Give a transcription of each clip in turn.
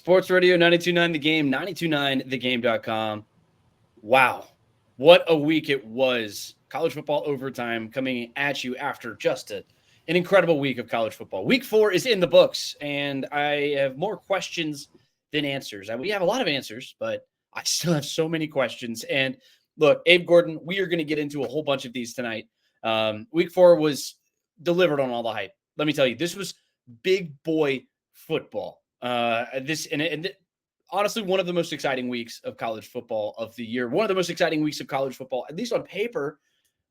Sports Radio 92.9 The Game, 92.9thegame.com. Wow. What a week it was. College football overtime coming at you after just an incredible week of college football. Week 4 is in the books, and I have more questions than answers. We have a lot of answers, but I still have so many questions. And look, Abe Gordon, we are going to get into a whole bunch of these tonight. Week 4 was delivered on all the hype. Let me tell you, this was big boy football. Honestly, one of the most exciting weeks of college football of the year. One of the most exciting weeks of college football, at least on paper,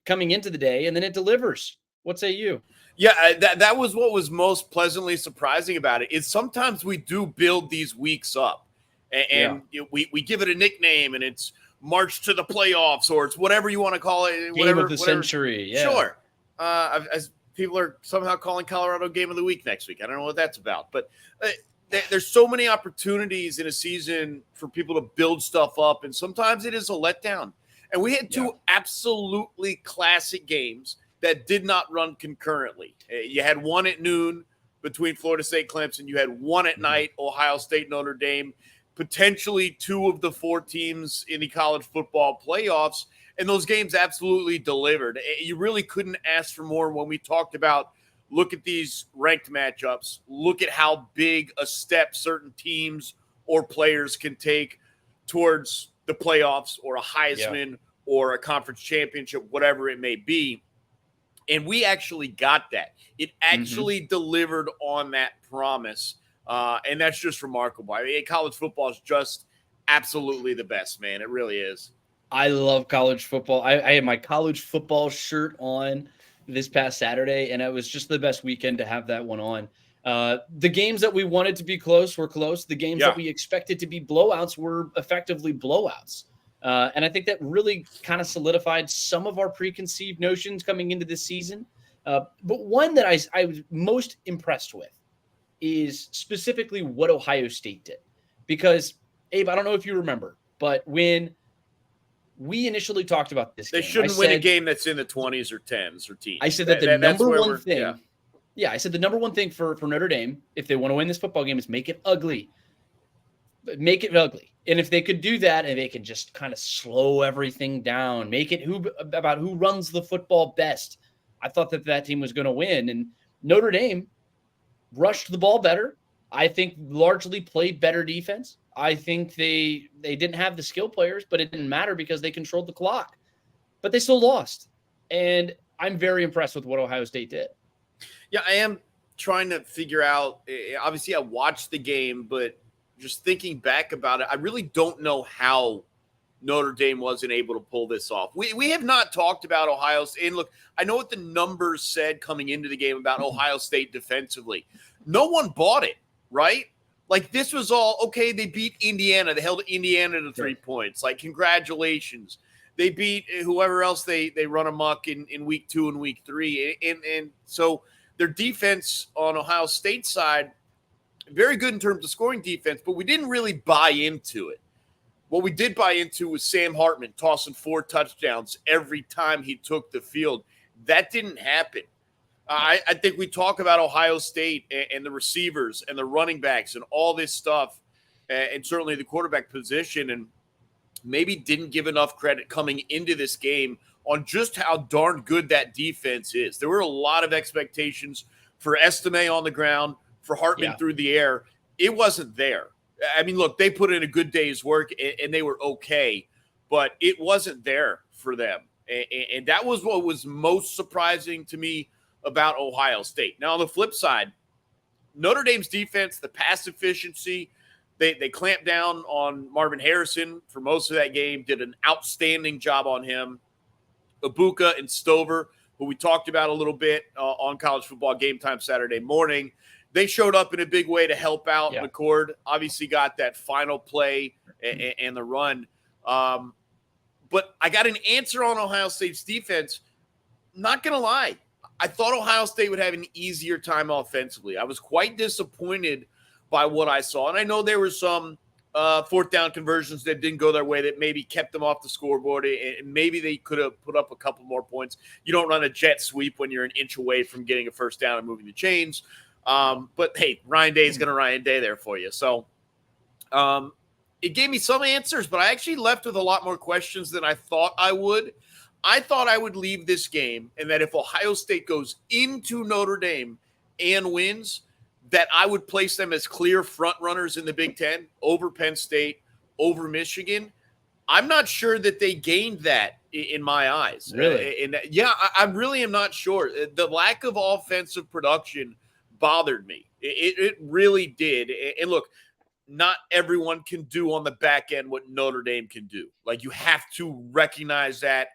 coming into the day, and then it delivers. What say you? Yeah, that was what was most pleasantly surprising about it. Is sometimes we do build these weeks up, and we give it a nickname, and it's March to the playoffs, or it's whatever you want to call it. Game of the century. Yeah. Sure. As people are somehow calling Colorado Game of the Week next week. I don't know what that's about, but there's so many opportunities in a season for people to build stuff up, and sometimes it is a letdown. And we had two absolutely classic games that did not run concurrently. You had one at noon between Florida State, Clemson. You had one at night, Ohio State, Notre Dame, potentially 2 of the 4 teams in the college football playoffs. And those games absolutely delivered. You really couldn't ask for more when we talked about look at these ranked matchups, look at how big a step certain teams or players can take towards the playoffs or a Heisman or a conference championship, whatever it may be. And we actually got that. It actually delivered on that promise. And that's just remarkable. I mean, college football is just absolutely the best, man. It really is. I love college football. I had my college football shirt on this past Saturday, and it was just the best weekend to have that one on. The games that we wanted to be close were close. The games that we expected to be blowouts were effectively blowouts. And I think that really kind of solidified some of our preconceived notions coming into this season. But one that I was most impressed with is specifically what Ohio State did. Because, Abe, I don't know if you remember, but when we initially talked about this They shouldn't win a game that's in the 20s or 10s or teens. I said that the number one thing I said the number one thing for Notre Dame, if they want to win this football game, is make it ugly. Make it ugly. And if they could do that and they can just kind of slow everything down, make it about who runs the football best, I thought that team was going to win. And Notre Dame rushed the ball better. I think largely played better defense. I think they didn't have the skill players, but it didn't matter because they controlled the clock. But they still lost. And I'm very impressed with what Ohio State did. Yeah, I am trying to figure out. Obviously, I watched the game, but just thinking back about it, I really don't know how Notre Dame wasn't able to pull this off. We have not talked about Ohio State. And look, I know what the numbers said coming into the game about Ohio State defensively. No one bought it, right? Like, this was all, okay, they beat Indiana. They held Indiana to 3 points. Like, congratulations. They beat whoever else they run amok in week 2 and week 3. And so their defense on Ohio State's side, very good in terms of scoring defense, but we didn't really buy into it. What we did buy into was Sam Hartman tossing 4 touchdowns every time he took the field. That didn't happen. I think we talk about Ohio State and the receivers and the running backs and all this stuff, and certainly the quarterback position, and maybe didn't give enough credit coming into this game on just how darn good that defense is. There were a lot of expectations for Estime on the ground, for Hartman through the air. It wasn't there. I mean, look, they put in a good day's work, and they were okay, but it wasn't there for them. And that was what was most surprising to me about Ohio State. Now, on the flip side, Notre Dame's defense, the pass efficiency, they clamped down on Marvin Harrison for most of that game, did an outstanding job on him. Ibuka and Stover, who we talked about a little bit on College Football Game Time Saturday morning, they showed up in a big way to help out. McCord obviously got that final play and the run. But I got an answer on Ohio State's defense. Not going to lie. I thought Ohio State would have an easier time offensively. I was quite disappointed by what I saw. And I know there were some fourth down conversions that didn't go their way that maybe kept them off the scoreboard, and maybe they could have put up a couple more points. You don't run a jet sweep when you're an inch away from getting a first down and moving the chains. But, hey, Ryan Day is going to Ryan Day there for you. So It gave me some answers, but I actually left with a lot more questions than I thought I would. I thought I would leave this game, and that if Ohio State goes into Notre Dame and wins, that I would place them as clear front runners in the Big Ten over Penn State, over Michigan. I'm not sure that they gained that in my eyes. Really? I really am not sure. The lack of offensive production bothered me. It really did. And look, not everyone can do on the back end what Notre Dame can do. Like, you have to recognize that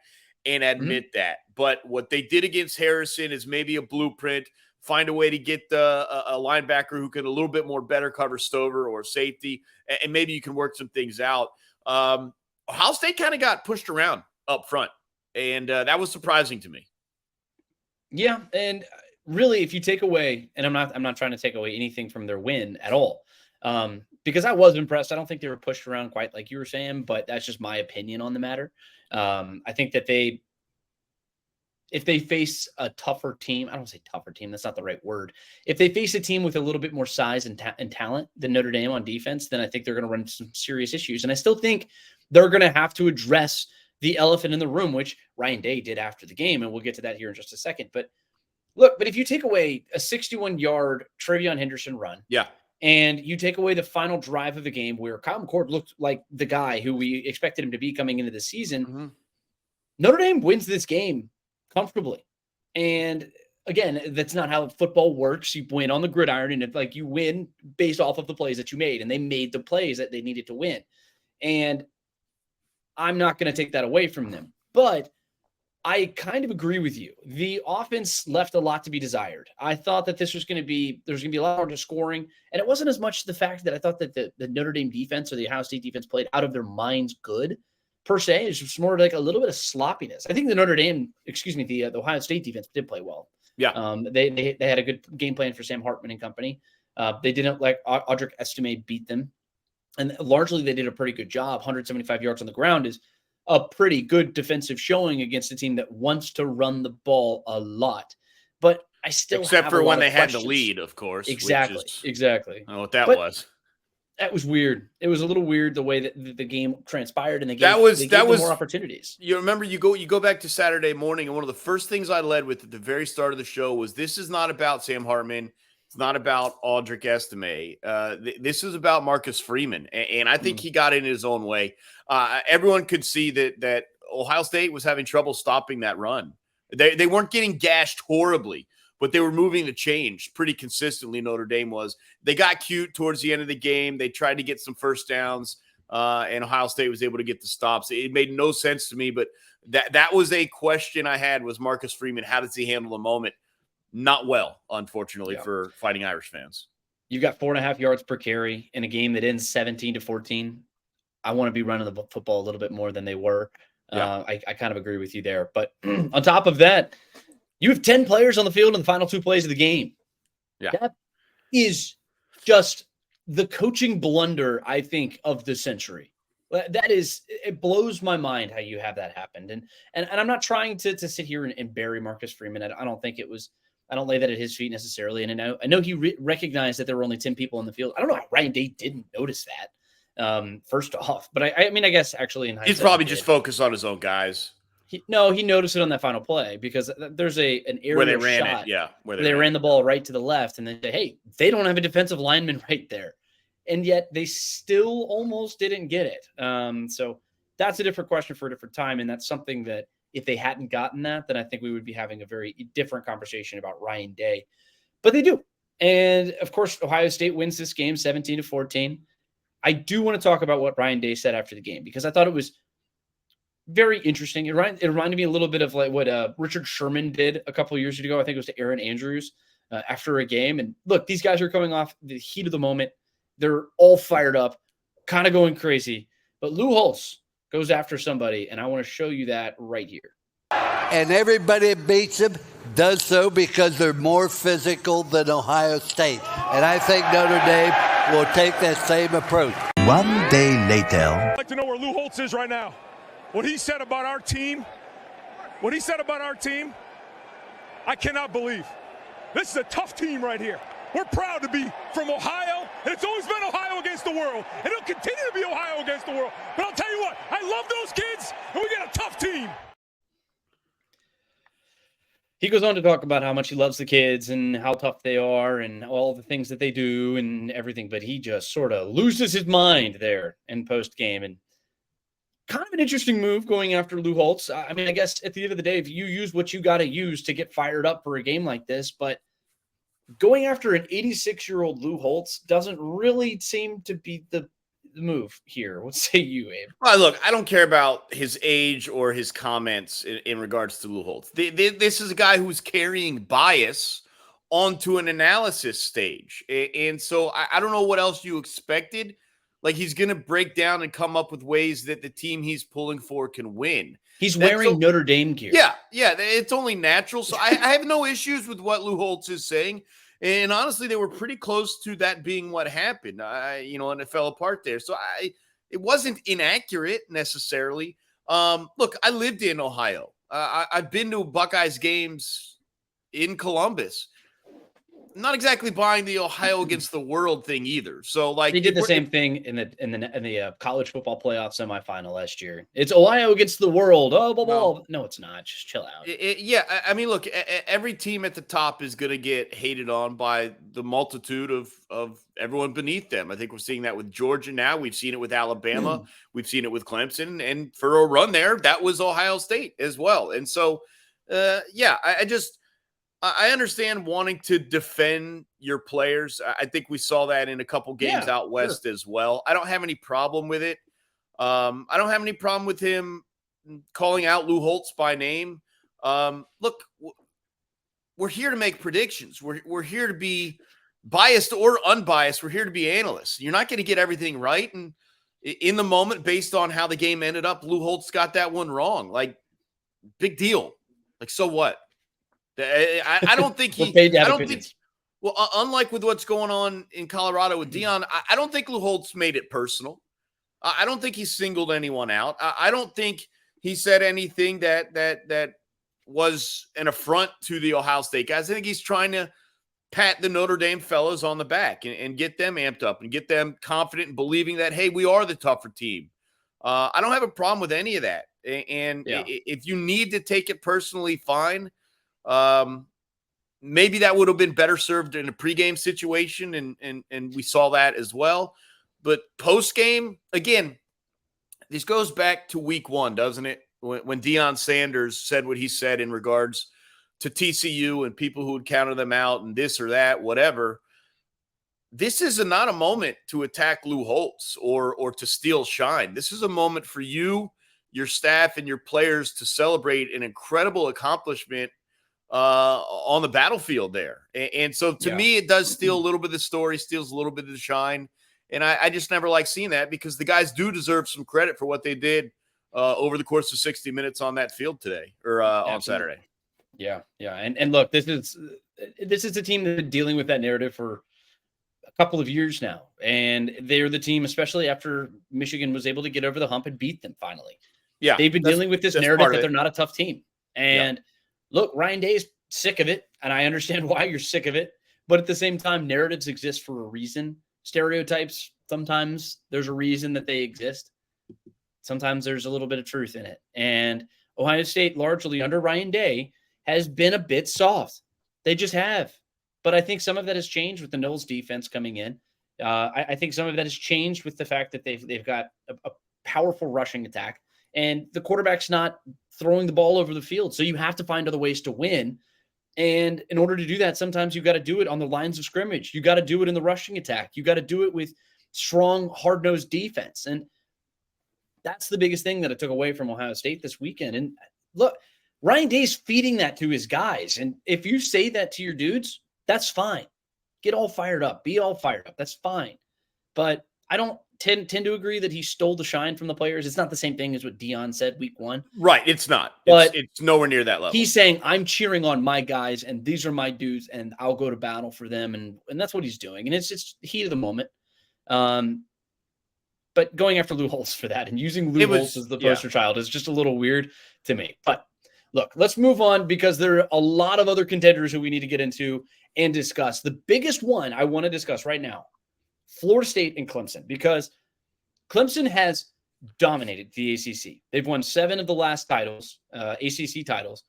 and admit that. But what they did against Harrison is maybe a blueprint. Find a way to get a linebacker who can a little bit more better cover Stover or safety, and maybe you can work some things out. Ohio State kind of got pushed around up front, and that was surprising to me. Yeah, and really, if you take away, and I'm not trying to take away anything from their win at all, because I was impressed. I don't think they were pushed around quite like you were saying, but that's just my opinion on the matter. I think that if they face a tougher team, I don't say tougher team, that's not the right word. If they face a team with a little bit more size and talent than Notre Dame on defense, then I think they're going to run into some serious issues. And I still think they're going to have to address the elephant in the room, which Ryan Day did after the game. And we'll get to that here in just a second. But look, if you take away a 61-yard Travion Henderson run, and you take away the final drive of the game where Kyle McCord looked like the guy who we expected him to be coming into the season, Notre Dame wins this game comfortably. And again, that's not how football works. You win on the gridiron, and like you win based off of the plays that you made, and they made the plays that they needed to win. And I'm not going to take that away from them, but I kind of agree with you. The offense left a lot to be desired. I thought that there's going to be a lot more scoring, and it wasn't as much the fact that I thought that the Notre Dame defense or the Ohio State defense played out of their minds good per se. It's just more like a little bit of sloppiness. I think the Ohio State defense did play well. Yeah. They had a good game plan for Sam Hartman and company. They didn't let Audric Estime beat them, and largely they did a pretty good job. 175 yards on the ground is a pretty good defensive showing against a team that wants to run the ball a lot. But I still except for when they had the lead, of course. Exactly. I don't know what that was. That was weird. It was a little weird the way that the game transpired, and they gave them more opportunities. You remember, you go back to Saturday morning, and one of the first things I led with at the very start of the show was, this is not about Sam Hartman. It's not about Audric Estime. This is about Marcus Freeman, and I think he got in his own way. Everyone could see that Ohio State was having trouble stopping that run. They weren't getting gashed horribly, but they were moving the change pretty consistently. Notre Dame was. They got cute towards the end of the game. They tried to get some first downs, and Ohio State was able to get the stops. It made no sense to me, but that was a question I had, was Marcus Freeman. How does he handle the moment? Not well, unfortunately, for Fighting Irish fans. You've got 4.5 yards per carry in a game that ends 17-14. I want to be running the football a little bit more than they were. I kind of agree with you there. But on top of that, you have 10 players on the field in the final 2 plays of the game. Yeah. That is just the coaching blunder, I think, of the century. It blows my mind how you have that happened. And I'm not trying to sit here and bury Marcus Freeman. I don't think it was. I don't lay that at his feet necessarily. And I know he recognized that there were only 10 people in the field. I don't know how Ryan Day didn't notice that, first off. But I mean, I guess actually in hindsight, he's probably just focused on his own guys. He noticed it on that final play, because there's an aerial where they ran shot. it. Where they ran the ball right to the left, and they say, hey, they don't have a defensive lineman right there. And yet they still almost didn't get it. So that's a different question for a different time. And that's something that, if they hadn't gotten that, then I think we would be having a very different conversation about Ryan Day. But they do. And, of course, Ohio State wins this game 17-14. I do want to talk about what Ryan Day said after the game, because I thought it was very interesting. It reminded me a little bit of like what Richard Sherman did a couple of years ago. I think it was to Aaron Andrews after a game. And, look, these guys are coming off the heat of the moment. They're all fired up, kind of going crazy. But Lou Holtz goes after somebody, and I want to show you that right here. And everybody that beats them does so because they're more physical than Ohio State. And I think Notre Dame will take that same approach. One day later. I'd like to know where Lou Holtz is right now. What he said about our team, I cannot believe. This is a tough team right here. We're proud to be from Ohio, and it's always been Ohio against the world, and it'll continue to be Ohio against the world. But I'll tell you what, I love those kids, and we got a tough team. He goes on to talk about how much he loves the kids and how tough they are and all the things that they do and everything, but he just sort of loses his mind there in post-game. And kind of an interesting move going after Lou Holtz. I mean, I guess at the end of the day, if you use what you got to use to get fired up for a game like this, but going after an 86-year-old Lou Holtz doesn't really seem to be the move here. What say you, Abe? Well, look, I don't care about his age or his comments in regards to Lou Holtz. This is a guy who's carrying bias onto an analysis stage. And so I don't know what else you expected. Like, he's going to break down and come up with ways that the team he's pulling for can win. He's wearing Notre Dame gear. Yeah, it's only natural. So I have no issues with what Lou Holtz is saying. And honestly, they were pretty close to that being what happened, and it fell apart there. So it wasn't inaccurate necessarily. Look, I lived in Ohio. I've been to Buckeyes games in Columbus. I'm not exactly buying the Ohio against the world thing either. So, like, they did the same thing in the college football playoff semifinal last year. It's Ohio against the world. Oh, blah, blah. No, it's not. Just chill out. I mean, look, every team at the top is going to get hated on by the multitude of everyone beneath them. I think we're seeing that with Georgia now. We've seen it with Alabama. We've seen it with Clemson. And for a run there, that was Ohio State as well. And so, I understand wanting to defend your players. I think we saw that in a couple games out west as well. I don't have any problem with it. I don't have any problem with him calling out Lou Holtz by name. Look, we're here to make predictions. We're here to be biased or unbiased. We're here to be analysts. You're not going to get everything right. And in the moment, based on how the game ended up, Lou Holtz got that one wrong. Like, big deal. Like, so what? I don't think unlike with what's going on in Colorado with Deion, I don't think Lou Holtz made it personal. I don't think he singled anyone out. I don't think he said anything that was an affront to the Ohio State guys. I think he's trying to pat the Notre Dame fellows on the back and get them amped up and get them confident and believing that, hey, we are the tougher team. I don't have a problem with any of that. And if you need to take it personally, fine. Maybe that would have been better served in a pregame situation, and we saw that as well. But postgame, again, this goes back to week one, doesn't it? When Deion Sanders said what he said in regards to TCU and people who would counter them out and this or that, whatever. This is not a moment to attack Lou Holtz or to steal shine. This is a moment for you, your staff, and your players to celebrate an incredible accomplishment on the battlefield there. And so to me, it does steal a little bit of the story, steals a little bit of the shine. And I just never like seeing that because the guys do deserve some credit for what they did over the course of 60 minutes on that field today or on Saturday. Yeah. And look, this is a team that's been dealing with that narrative for a couple of years now. And they're the team, especially after Michigan was able to get over the hump and beat them finally. Yeah. They've been dealing with this narrative that they're not a tough team. And look, Ryan Day is sick of it, and I understand why you're sick of it. But at the same time, narratives exist for a reason. Stereotypes, sometimes there's a reason that they exist. Sometimes there's a little bit of truth in it. And Ohio State, largely under Ryan Day, has been a bit soft. They just have. But I think some of that has changed with the Knowles defense coming in. I think some of that has changed with the fact that they've got a powerful rushing attack. And the quarterback's not throwing the ball over the field. So you have to find other ways to win. And in order to do that, sometimes you've got to do it on the lines of scrimmage. You got to do it in the rushing attack. You got to do it with strong, hard-nosed defense. And that's the biggest thing that I took away from Ohio State this weekend. And look, Ryan Day's feeding that to his guys. And if you say that to your dudes, that's fine. Get all fired up. Be all fired up. That's fine. But I don't tend to agree that he stole the shine from the players. It's not the same thing as what Deion said week one. Right. It's not. But it's nowhere near that level. He's saying, I'm cheering on my guys, and these are my dudes, and I'll go to battle for them. And that's what he's doing. And it's just heat of the moment. But going after Lou Holtz for that and using Lou Holtz as the poster child is just a little weird to me. But look, let's move on because there are a lot of other contenders who we need to get into. and discuss. The biggest one I want to discuss right now, Florida State and Clemson, because Clemson has dominated the ACC. They've won 7 of the last titles, ACC titles.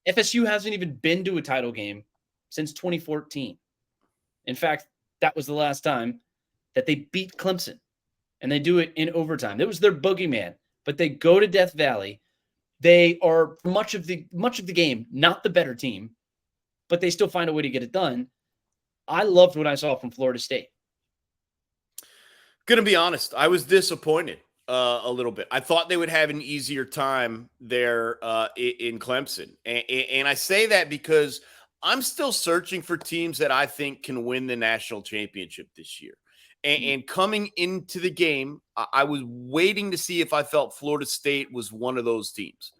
FSU hasn't even been to a title game since 2014. In fact, that was the last time that they beat Clemson, and they do it in overtime. It was their boogeyman, but they go to Death Valley. They are much of the game not the better team, but they still find a way to get it done. I loved what I saw from Florida State. Gonna be honest, I was disappointed a little bit. I thought they would have an easier time there in Clemson. And I say that because I'm still searching for teams that I think can win the national championship this year. And coming into the game, I was waiting to see if I felt Florida State was one of those teams.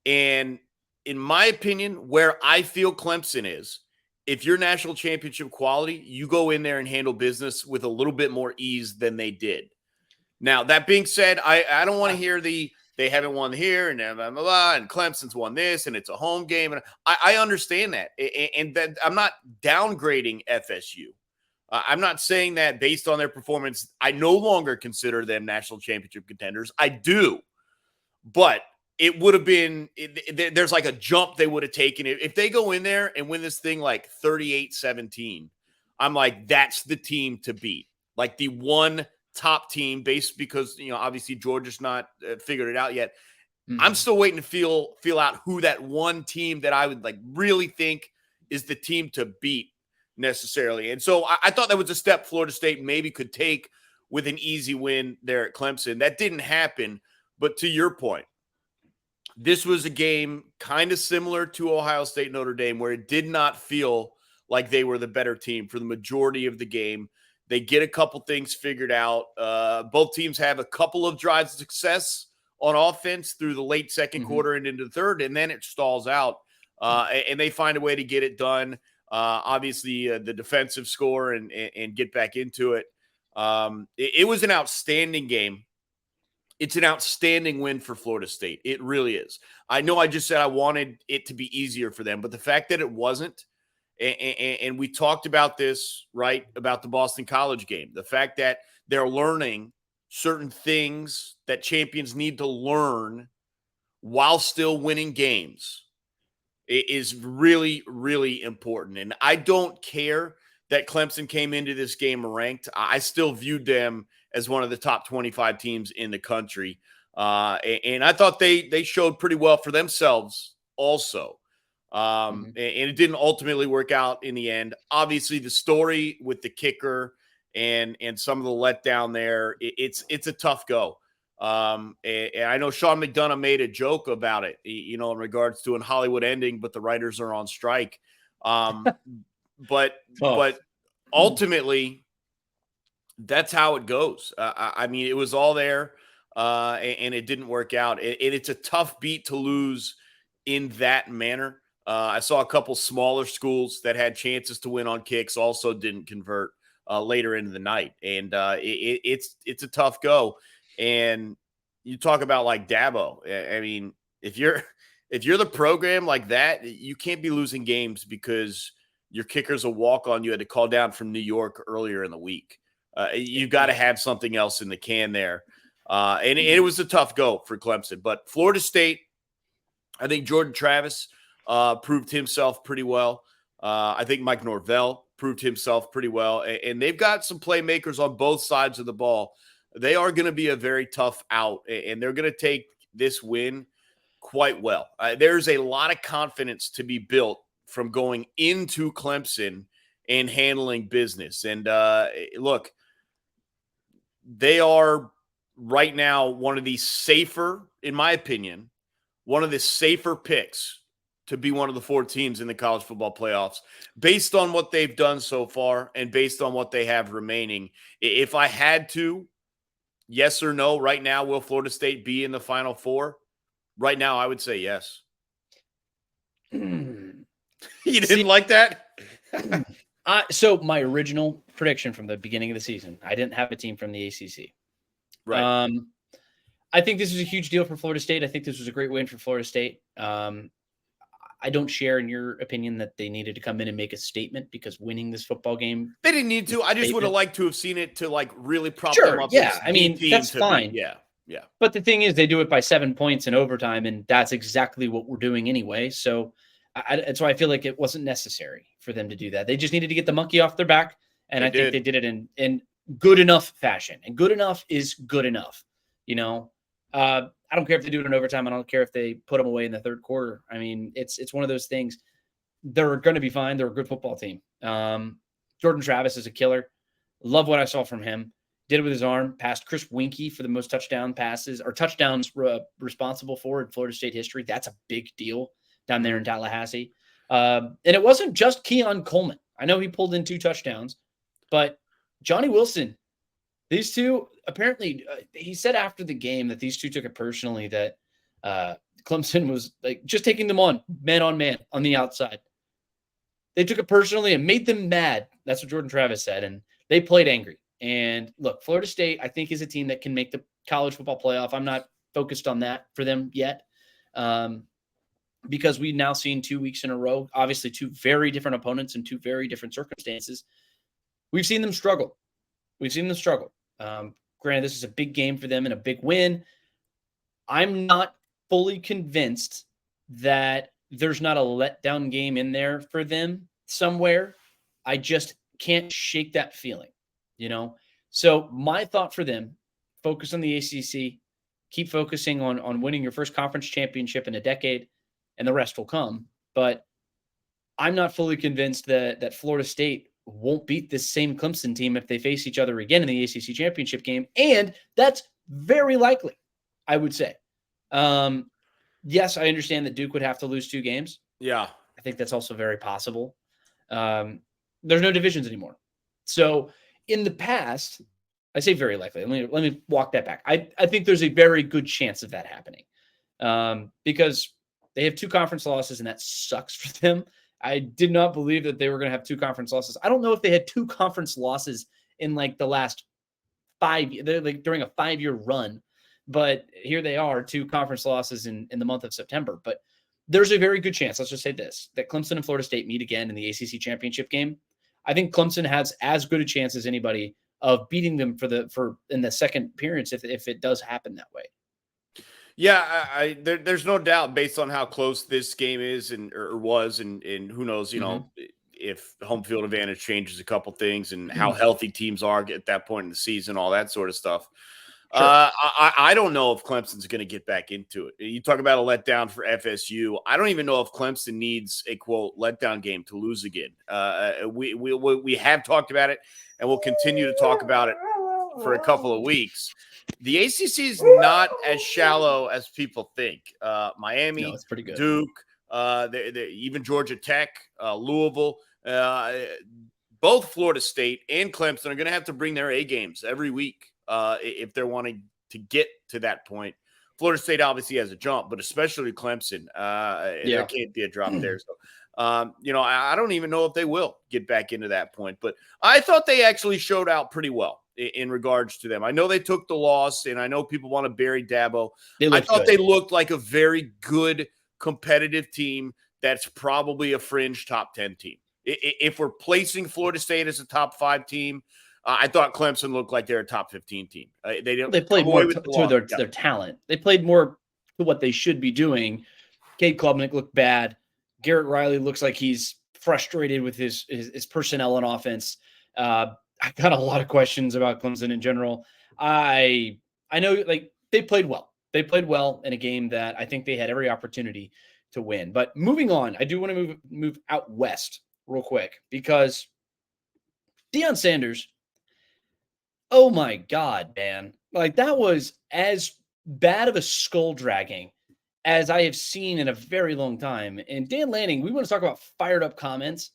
And in my opinion, where I feel Clemson is, if you're national championship quality, you go in there and handle business with a little bit more ease than they did. Now, that being said, I don't want to hear they haven't won here and blah, blah, blah, and Clemson's won this and it's a home game. And I understand that. And that I'm not downgrading FSU. I'm not saying that based on their performance, I no longer consider them national championship contenders. I do. But it would have been there's like a jump they would have taken. If they go in there and win this thing like 38-17, I'm like, that's the team to beat. Like the one top team based because, obviously Georgia's not figured it out yet. Mm-hmm. I'm still waiting to feel out who that one team that I would like really think is the team to beat necessarily. And so I thought that was a step Florida State maybe could take with an easy win there at Clemson. That didn't happen. But to your point, this was a game kind of similar to Ohio State Notre Dame where it did not feel like they were the better team for the majority of the game. They get a couple things figured out. Both teams have a couple of drives of success on offense through the late second quarter and into the third, and then it stalls out, and they find a way to get it done. Obviously, the defensive score and get back into it. It was an outstanding game. It's an outstanding win for Florida State. It really is. I know I just said I wanted it to be easier for them, but the fact that it wasn't, and we talked about this, right, about the Boston College game, the fact that they're learning certain things that champions need to learn while still winning games is really, really important. And I don't care that Clemson came into this game ranked. I still viewed them as one of the top 25 teams in the country. And I thought they showed pretty well for themselves also. And it didn't ultimately work out in the end. Obviously, the story with the kicker and some of the letdown there, it's a tough go. And I know Sean McDonough made a joke about it, in regards to an Hollywood ending, but the writers are on strike. But ultimately, that's how it goes. I mean, it was all there, and it didn't work out. It's a tough beat to lose in that manner. I saw a couple smaller schools that had chances to win on kicks also didn't convert later into the night, and it's a tough go. And you talk about like Dabo. I mean, if you're the program like that, you can't be losing games because your kicker's a walk-on you had to call down from New York earlier in the week. You've got to have something else in the can there. And it was a tough go for Clemson. But Florida State, I think Jordan Travis proved himself pretty well. I think Mike Norvell proved himself pretty well. And they've got some playmakers on both sides of the ball. They are going to be a very tough out, and they're going to take this win quite well. There's a lot of confidence to be built from going into Clemson and handling business. And look, they are right now one of the safer, in my opinion, one of the safer picks to be one of the 4 teams in the college football playoffs based on what they've done so far and based on what they have remaining. If I had to, yes or no, right now, will Florida State be in the Final Four? Right now, I would say yes. You didn't like that? So my original prediction from the beginning of the season, I didn't have a team from the ACC. Right. I think this is a huge deal for Florida State. I think this was a great win for Florida State. I don't share in your opinion that they needed to come in and make a statement because winning this football game. They didn't need to. I just would have liked to have seen it to like really prop them up. Yeah. I mean, that's fine. Yeah. But the thing is, they do it by 7 points in overtime, and that's exactly what we're doing anyway. So that's why I feel like it wasn't necessary for them to do that. They just needed to get the monkey off their back, and I think they did it in good enough fashion. And good enough is good enough. I don't care if they do it in overtime. I don't care if they put them away in the third quarter. I mean, it's one of those things. They're going to be fine. They're a good football team. Jordan Travis is a killer. Love what I saw from him. Did it with his arm. Passed Chris Winkie for the most touchdown passes or touchdowns responsible for in Florida State history. That's a big deal down there in Tallahassee. And it wasn't just Keon Coleman. I know he pulled in 2 touchdowns, but Johnny Wilson, these two, apparently, he said after the game that these two took it personally that Clemson was like just taking them on man on the outside. They took it personally and made them mad. That's what Jordan Travis said. And they played angry. And look, Florida State, I think, is a team that can make the college football playoff. I'm not focused on that for them yet because we've now seen 2 weeks in a row, obviously 2 very different opponents in 2 very different circumstances. We've seen them struggle. Granted, this is a big game for them and a big win. I'm not fully convinced that there's not a letdown game in there for them somewhere. I just can't shake that feeling, So my thought for them, focus on the ACC, keep focusing on winning your first conference championship in a decade, and the rest will come. But I'm not fully convinced that Florida State won't beat this same Clemson team if they face each other again in the ACC championship game. And that's very likely, I would say. Yes, I understand that Duke would have to lose 2 games. Yeah. I think that's also very possible. There's no divisions anymore. So in the past, I say very likely. Let me walk that back. I think there's a very good chance of that happening because they have 2 conference losses, and that sucks for them. I did not believe that they were going to have 2 conference losses. I don't know if they had 2 conference losses in like the last 5 years, like during a 5-year run, but here they are, 2 conference losses in the month of September. But there's a very good chance, let's just say this, that Clemson and Florida State meet again in the ACC championship game. I think Clemson has as good a chance as anybody of beating them for in the second appearance if it does happen that way. Yeah, there's no doubt based on how close this game is or was, and who knows, if home field advantage changes a couple things and how healthy teams are at that point in the season, all that sort of stuff. Sure. I don't know if Clemson's going to get back into it. You talk about a letdown for FSU. I don't even know if Clemson needs a quote letdown game to lose again. We have talked about it, and we'll continue to talk about it for a couple of weeks. The ACC is not as shallow as people think. Miami, no, it's pretty good. Duke, even Georgia Tech, Louisville, both Florida State and Clemson are going to have to bring their A games every week if they're wanting to get to that point. Florida State obviously has a jump, but especially Clemson. There can't be a drop there. So, I don't even know if they will get back into that point. But I thought they actually showed out pretty well in regards to them. I know they took the loss, and I know people want to bury Dabo. I thought they looked like a very good competitive team that's probably a fringe top 10 team. If we're placing Florida State as a top 5 team, I thought Clemson looked like they're a top 15 team. They played more to their talent. They played more to what they should be doing. Cade Klubnik looked bad. Garrett Riley looks like he's frustrated with his personnel on offense. I got a lot of questions about Clemson in general. I know like they played well. They played well in a game that I think they had every opportunity to win. But moving on, I do want to move out west real quick because Deion Sanders, oh my God, man. Like that was as bad of a skull dragging as I have seen in a very long time. And Dan Lanning, we want to talk about fired up comments.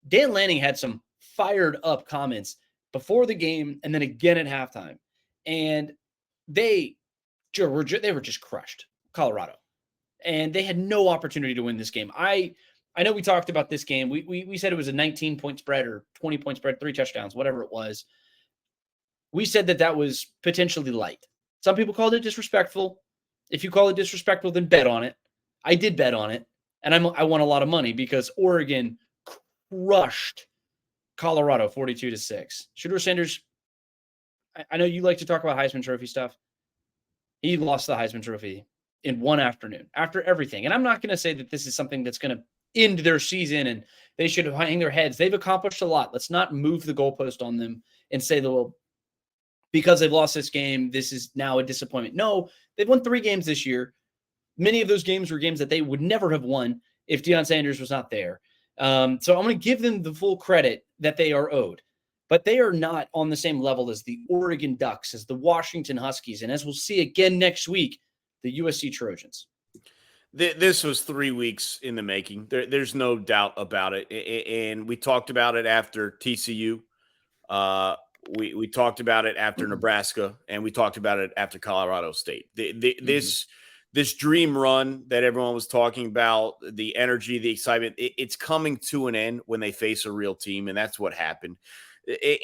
Dan Lanning had some fired up comments before the game and then again at halftime. And they were just crushed, Colorado. And they had no opportunity to win this game. I know we talked about this game. We said it was a 19-point spread or 20-point spread, 3 touchdowns, whatever it was. We said that was potentially light. Some people called it disrespectful. If you call it disrespectful, then bet on it. I did bet on it. And I won a lot of money because Oregon crushed Colorado 42-6. Shedeur Sanders, I know you like to talk about Heisman Trophy stuff. He lost the Heisman Trophy in one afternoon after everything. And I'm not going to say that this is something that's going to end their season and they should hang their heads. They've accomplished a lot. Let's not move the goalpost on them and say, well, because they've lost this game, this is now a disappointment. No, they've won 3 games this year. Many of those games were games that they would never have won if Deion Sanders was not there. So I'm going to give them the full credit that they are owed. But they are not on the same level as the Oregon Ducks, as the Washington Huskies, and as we'll see again next week, the USC Trojans. This was 3 weeks in the making. There's no doubt about it. And we talked about it after TCU. We talked about it after Nebraska, and we talked about it after Colorado State. This dream run that everyone was talking about, the energy, the excitement, it's coming to an end when they face a real team, and that's what happened.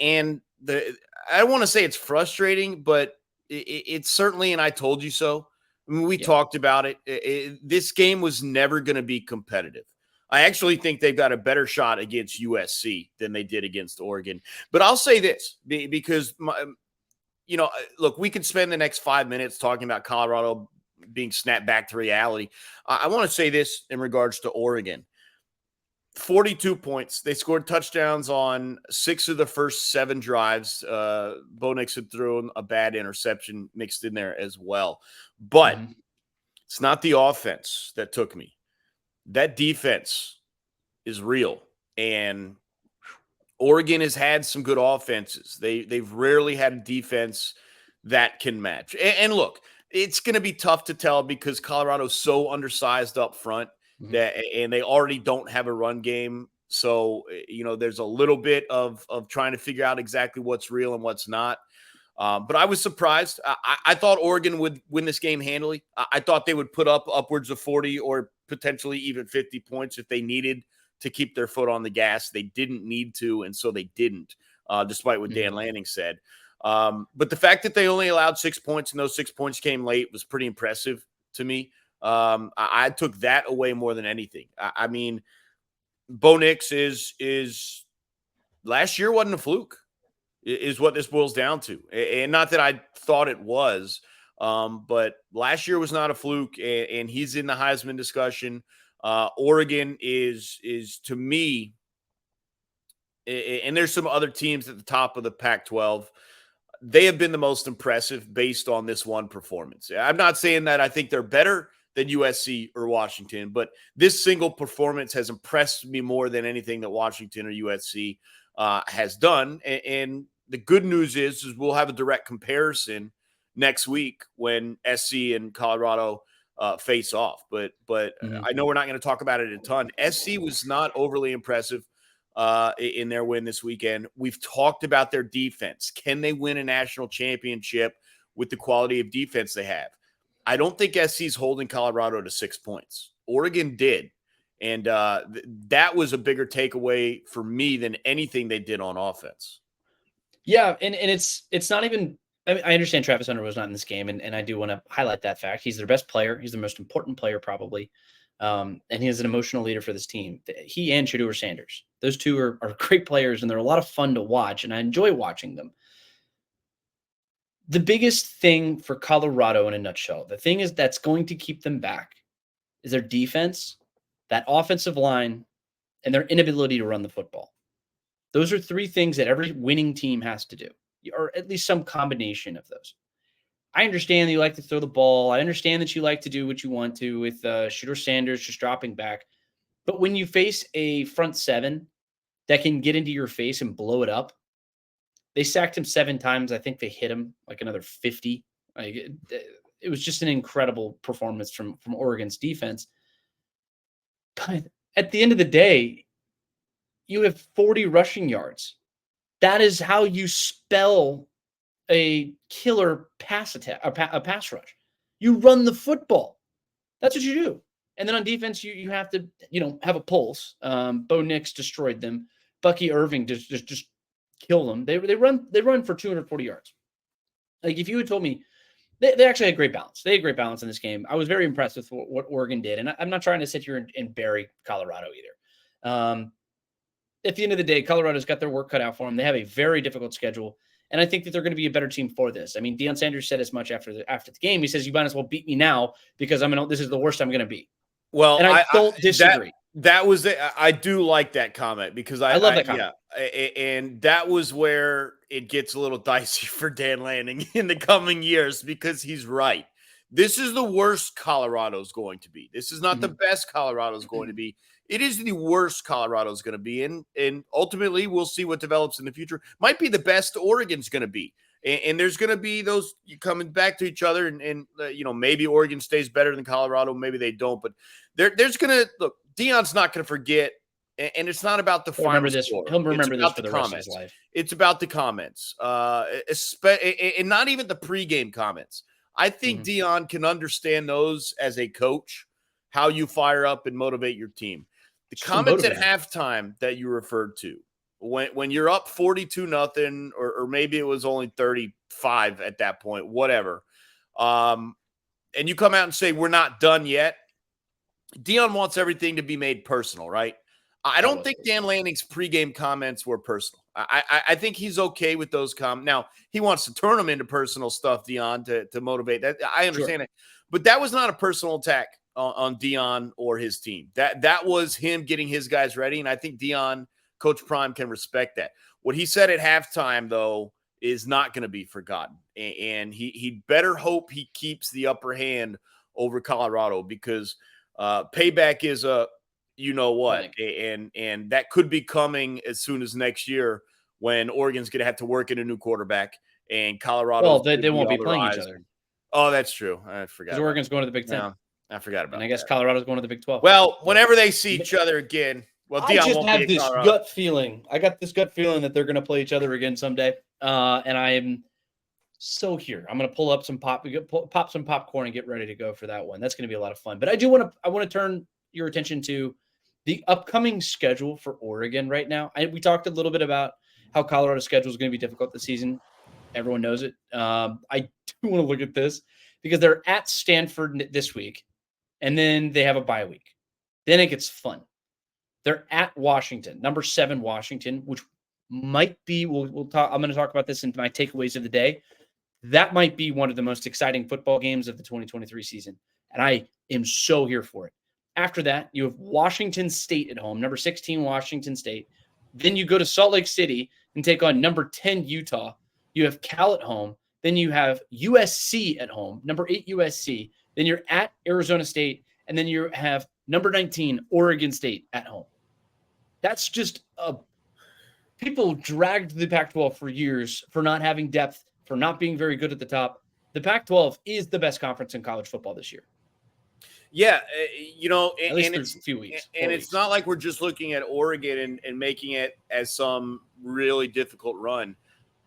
And I don't want to say it's frustrating, but it's certainly, and I told you so. I mean, we talked about it. This game was never going to be competitive. I actually think they've got a better shot against USC than they did against Oregon. But I'll say this because, look, we could spend the next 5 minutes talking about Colorado being snapped back to reality. I want to say this in regards to Oregon. 42 points. They scored touchdowns on 6 of the first 7 drives. Bo Nix had thrown a bad interception mixed in there as well. But it's not the offense that took me. That defense is real. And Oregon has had some good offenses. They've rarely had a defense that can match. And look, it's going to be tough to tell because Colorado's so undersized up front. And they already don't have a run game. So, there's a little bit of trying to figure out exactly what's real and what's not. But I was surprised. I thought Oregon would win this game handily. I thought they would put up upwards of 40 or potentially even 50 points if they needed to keep their foot on the gas. They didn't need to, and so they didn't, despite what Dan Lanning said. But the fact that they only allowed 6 points and those 6 points came late was pretty impressive to me. I took that away more than anything. I mean, Bo Nix is last year wasn't a fluke, is what this boils down to. And not that I thought it was, but last year was not a fluke, and he's in the Heisman discussion. Oregon is to me, and there's some other teams at the top of the Pac-12. They have been the most impressive based on this one performance. I'm not saying that I think they're better than USC or Washington, but this single performance has impressed me more than anything that Washington or USC has done. And the good news is we'll have a direct comparison next week when SC and Colorado face off. But I know we're not going to talk about it a ton. SC was not overly impressive in their win this weekend. We've talked about their defense. Can they win a national championship with the quality of defense they have? I don't think SC's holding Colorado to 6 points. Oregon did. And that was a bigger takeaway for me than anything they did on offense. Yeah, and it's not even – I mean, I understand Travis Hunter was not in this game, and I do want to highlight that fact. He's their best player. He's the most important player probably. And he is an emotional leader for this team. He and Shedeur Sanders. Those two are great players, and they're a lot of fun to watch, and I enjoy watching them. The biggest thing for Colorado in a nutshell, the thing is that's going to keep them back is their defense, that offensive line, and their inability to run the football. Those are 3 things that every winning team has to do, or at least some combination of those. I understand that you like to throw the ball. I understand that you like to do what you want to with Shedeur Sanders just dropping back. But when you face a front 7 that can get into your face and blow it up, they sacked him 7 times. I think they hit him like another 50. Like it was just an incredible performance from Oregon's defense. But at the end of the day, you have 40 rushing yards. That is how you spell a killer pass attack, a pass rush. You run the football. That's what you do. And then on defense, you have to, have a pulse. Bo Nix destroyed them. Bucky Irving just kill them. They run for 240 yards. Like if you had told me They actually had great balance. They had great balance in this game. I was very impressed with what Oregon did. And I'm not trying to sit here and bury Colorado either. At the end of the day, Colorado's got their work cut out for them. They have a very difficult schedule. And I think that they're going to be a better team for this. I mean, Deion Sanders said as much after the game. He says, you might as well beat me now because this is the worst I'm going to be. Well, and I don't disagree. That was it. I do like that comment because I love that comment. Yeah, and that was where it gets a little dicey for Dan Lanning in the coming years because he's right. This is the worst Colorado's going to be. This is not the best Colorado's going to be. It is the worst Colorado's going to be. And ultimately, we'll see what develops in the future. Might be the best Oregon's going to be. And there's going to be those coming back to each other. And maybe Oregon stays better than Colorado. Maybe they don't. But there's going to – look, Deion's not going to forget. And it's not about the final score. He'll remember this for the rest of his life. It's about the comments. And not even the pregame comments. I think Deion can understand those as a coach, how you fire up and motivate your team. The comments at halftime that you referred to, when you're up 42-0, or maybe it was only 35 at that point, whatever, and you come out and say, we're not done yet, Deion wants everything to be made personal, right? I don't think Dan Lanning's pregame comments were personal. I think he's okay with those comments. Now, he wants to turn them into personal stuff, Deion, to motivate that. I understand it. But that was not a personal attack on Deion or his team. That was him getting his guys ready, and I think Deion, Coach Prime, can respect that. What he said at halftime, though, is not going to be forgotten. And he better hope he keeps the upper hand over Colorado because payback is a – you know what, and that could be coming as soon as next year when Oregon's going to have to work in a new quarterback and Colorado. Well, they won't be playing each other. Oh, that's true. I forgot. Because Oregon's going to the Big Ten. No, I forgot about. And I guess Colorado's going to the Big 12. Well, whenever they see each other again, well, Deion I just won't have be this Colorado. gut feeling. I got this gut feeling that they're going to play each other again someday, and I am so here. I'm going to pull up some pop some popcorn and get ready to go for that one. That's going to be a lot of fun. But I want to turn your attention to the upcoming schedule for Oregon right now. We talked a little bit about how Colorado's schedule is going to be difficult this season. Everyone knows it. I do want to look at this because they're at Stanford this week, and then they have a bye week. Then it gets fun. They're at Washington, number 7 Washington, which might be, we'll talk. I'm going to talk about this in my takeaways of the day. That might be one of the most exciting football games of the 2023 season, and I am so here for it. After that, you have Washington State at home, number 16 Washington State. Then you go to Salt Lake City and take on number 10 Utah. You have Cal at home. Then you have USC at home, number 8 USC. Then you're at Arizona State. And then you have number 19 Oregon State at home. That's just people dragged the Pac-12 for years for not having depth, for not being very good at the top. The Pac-12 is the best conference in college football this year. Yeah, at least there's a few weeks. And it's not like we're just looking at Oregon and making it as some really difficult run.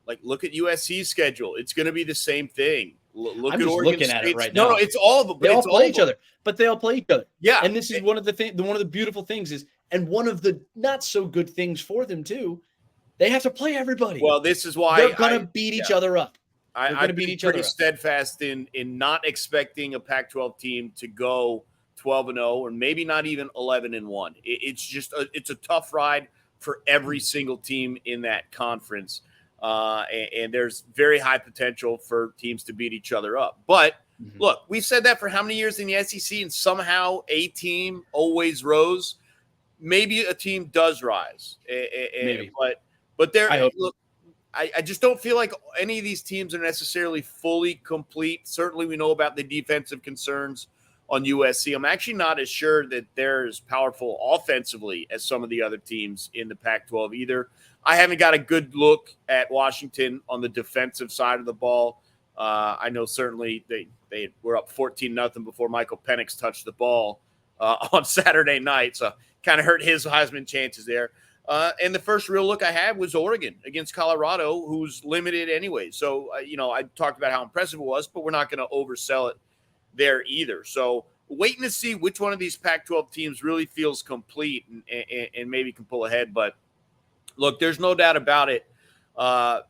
Like, look at USC's schedule. It's going to be the same thing. Look I'm at just Oregon looking State's. at it right now. No, it's all of them. They all play each other. But they all play each other. Yeah. And this is one of the beautiful things is, and one of the not so good things for them too, they have to play everybody. Well, this is why they're going to beat each other up. I've been pretty steadfast in not expecting a Pac-12 team to go 12-0 or maybe not even 11-1. It's just it's a tough ride for every single team in that conference, and there's very high potential for teams to beat each other up. But look, we've said that for how many years in the SEC, and somehow a team always rose. Maybe a team does rise, maybe. But there. Look, I just don't feel like any of these teams are necessarily fully complete. Certainly we know about the defensive concerns on USC. I'm actually not as sure that they're as powerful offensively as some of the other teams in the Pac-12 either. I haven't got a good look at Washington on the defensive side of the ball. I know certainly they were up 14-0 before Michael Penix touched the ball on Saturday night, so kind of hurt his Heisman chances there. And the first real look I had was Oregon against Colorado, who's limited anyway. So, I talked about how impressive it was, but we're not going to oversell it there either. So waiting to see which one of these Pac-12 teams really feels complete and maybe can pull ahead. But look, there's no doubt about it. The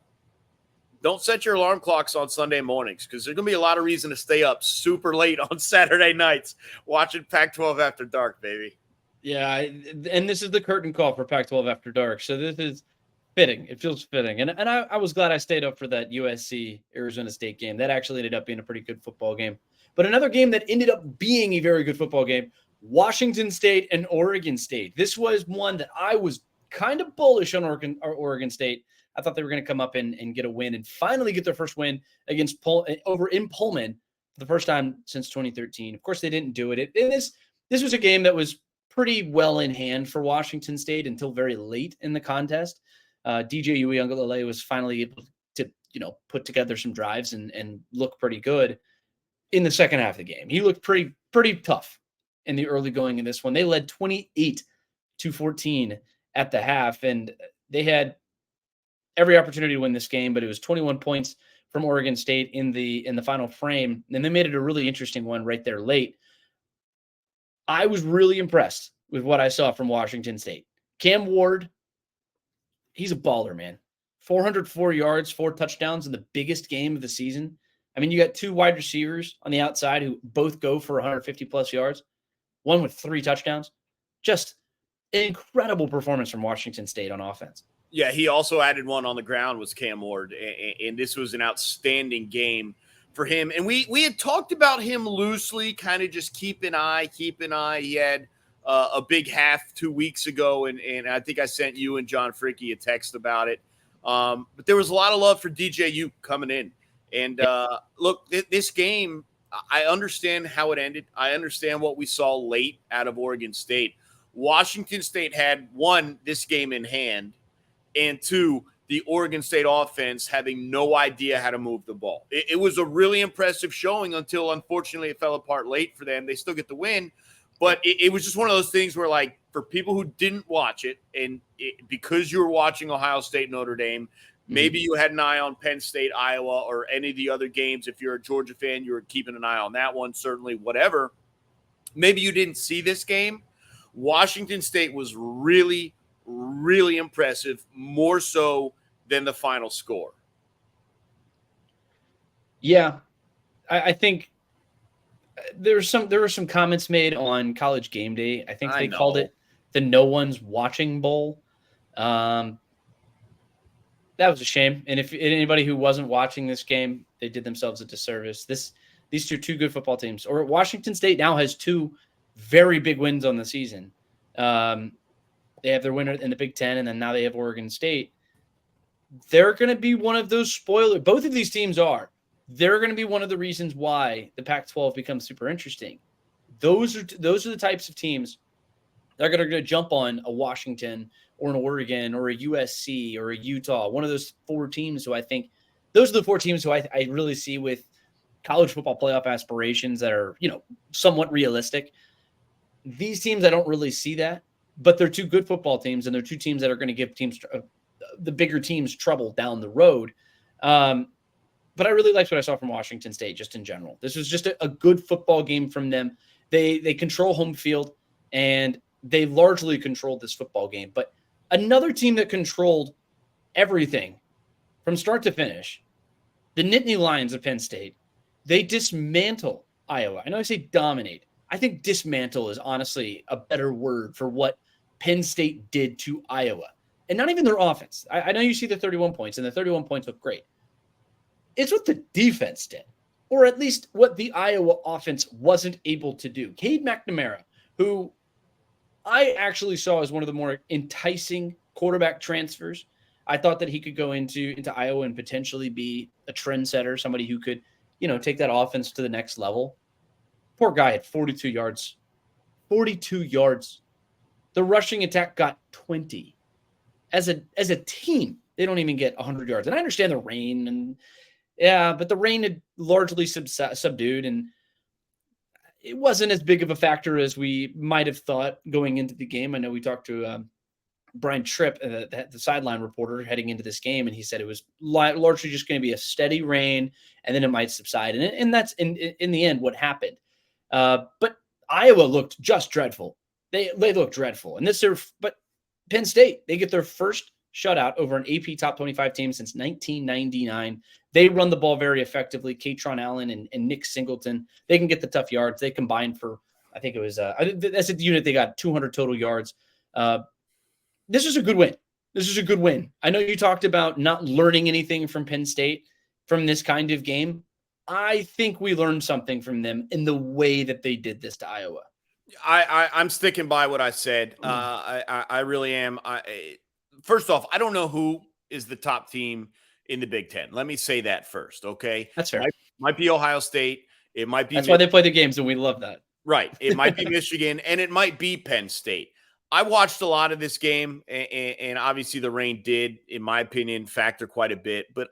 don't set your alarm clocks on Sunday mornings because there's going to be a lot of reason to stay up super late on Saturday nights watching Pac-12 After Dark, baby. Yeah, and this is the curtain call for Pac-12 After Dark, so this is fitting. It feels fitting. And I was glad I stayed up for that USC-Arizona State game. That actually ended up being a pretty good football game. But another game that ended up being a very good football game, Washington State and Oregon State. This was one that I was kind of bullish on Oregon State. I thought they were going to come up and get a win and finally get their first win against over in Pullman for the first time since 2013. Of course, they didn't do it. This was a game that was pretty well in hand for Washington State until very late in the contest. DJ Uiagalelei was finally able to, put together some drives and look pretty good in the second half of the game. He looked pretty tough in the early going in this one. They led 28-14 at the half, and they had every opportunity to win this game, but it was 21 points from Oregon State in the final frame, and they made it a really interesting one right there late. I was really impressed with what I saw from Washington State. Cam Ward, he's a baller, man. 404 yards, 4 touchdowns in the biggest game of the season. I mean, you got 2 wide receivers on the outside who both go for 150-plus yards, one with 3 touchdowns. Just an incredible performance from Washington State on offense. Yeah, he also added one on the ground, was Cam Ward, and this was an outstanding game for him. And we had talked about him loosely, kind of just keep an eye. He had a big half 2 weeks ago, and I think I sent you and John Fricky a text about it. But there was a lot of love for DJU coming in. And look, this game, I understand how it ended. I understand what we saw late out of Oregon State. Washington State had, 1, this game in hand, and 2, the Oregon State offense having no idea how to move the ball. It was a really impressive showing until, unfortunately, it fell apart late for them. They still get the win, but it was just one of those things where, like, for people who didn't watch it, and because you were watching Ohio State, Notre Dame, maybe you had an eye on Penn State, Iowa, or any of the other games. If you're a Georgia fan, you were keeping an eye on that one, certainly, whatever. Maybe you didn't see this game. Washington State was really, really impressive, more so than the final score. Yeah, I think there were some comments made on College Game Day. I think they called it the No One's Watching Bowl. That was a shame. And if anybody who wasn't watching this game, they did themselves a disservice. These are 2 good football teams. Or Washington State now has 2 very big wins on the season. They have their winner in the Big Ten, and then now they have Oregon State. They're going to be one of those spoilers. Both of these teams are. They're going to be one of the reasons why the Pac-12 becomes super interesting. Those are the types of teams that are going to jump on a Washington or an Oregon or a USC or a Utah. One of those 4 teams who I think – those are the 4 teams who I really see with college football playoff aspirations that are, somewhat realistic. These teams, I don't really see that, but they're 2 good football teams, and they're 2 teams that are going to give teams the bigger teams trouble down the road. But I really liked what I saw from Washington State just in general. This was just a good football game from them. They control home field, and they largely controlled this football game. But another team that controlled everything from start to finish, the Nittany Lions of Penn State, they dismantle Iowa. I know I say dominate. I think dismantle is honestly a better word for what Penn State did to Iowa. And not even their offense. I know you see the 31 points, and the 31 points look great. It's what the defense did, or at least what the Iowa offense wasn't able to do. Cade McNamara, who I actually saw as one of the more enticing quarterback transfers. I thought that he could go into Iowa and potentially be a trendsetter, somebody who could, take that offense to the next level. Poor guy had 42 yards. 42 yards. The rushing attack got 20. As a team, they don't even get 100 yards. And I understand the rain, but the rain had largely subdued, and it wasn't as big of a factor as we might have thought going into the game. I know we talked to Brian Tripp, the sideline reporter, heading into this game, and he said it was largely just going to be a steady rain, and then it might subside. And that's in the end what happened. But Iowa looked just dreadful. They looked dreadful. And but Penn State, they get their first shutout over an AP top 25 team since 1999. They run the ball very effectively. Katron Allen and Nick Singleton, they can get the tough yards. They combined for, I think it was, that's a unit. They got 200 total yards. This is a good win. This is a good win. I know you talked about not learning anything from Penn State from this kind of game. I think we learned something from them in the way that they did this to Iowa. I'm sticking by what I said. I really am. First off, I don't know who is the top team in the Big Ten. Let me say that first, okay? That's fair. Might be Ohio State. It might be. That's why they play the games, and we love that. Right. It might be Michigan, and it might be Penn State. I watched a lot of this game, and obviously the rain did, in my opinion, factor quite a bit. But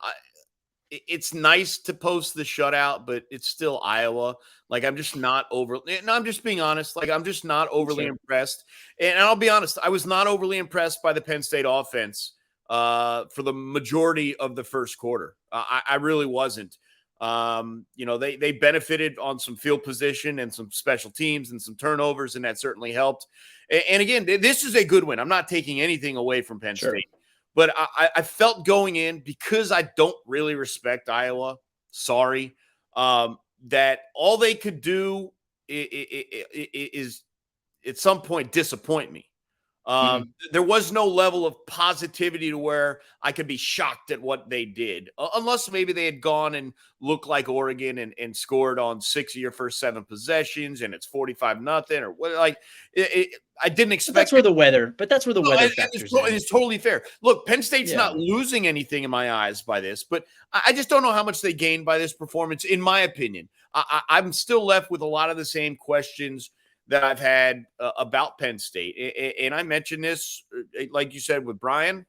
it's nice to post the shutout, but it's still Iowa. Like, I'm just not I'm just being honest. Like, I'm just not overly impressed. And I'll be honest, I was not overly impressed by the Penn State offense for the majority of the first quarter. I really wasn't. They benefited on some field position and some special teams and some turnovers, and that certainly helped. And again, this is a good win. I'm not taking anything away from Penn State. But I felt going in, because I don't really respect Iowa, that all they could do is at some point disappoint me. There was no level of positivity to where I could be shocked at what they did, unless maybe they had gone and looked like Oregon and scored on 6 of your first 7 possessions and it's 45-0 or what. Like, I didn't expect. That's where the weather factors in. It's totally fair. Look, Penn State's not losing anything in my eyes by this, but I just don't know how much they gained by this performance, in my opinion. I'm still left with a lot of the same questions that I've had about Penn State. And I mentioned this, like you said, with Brian.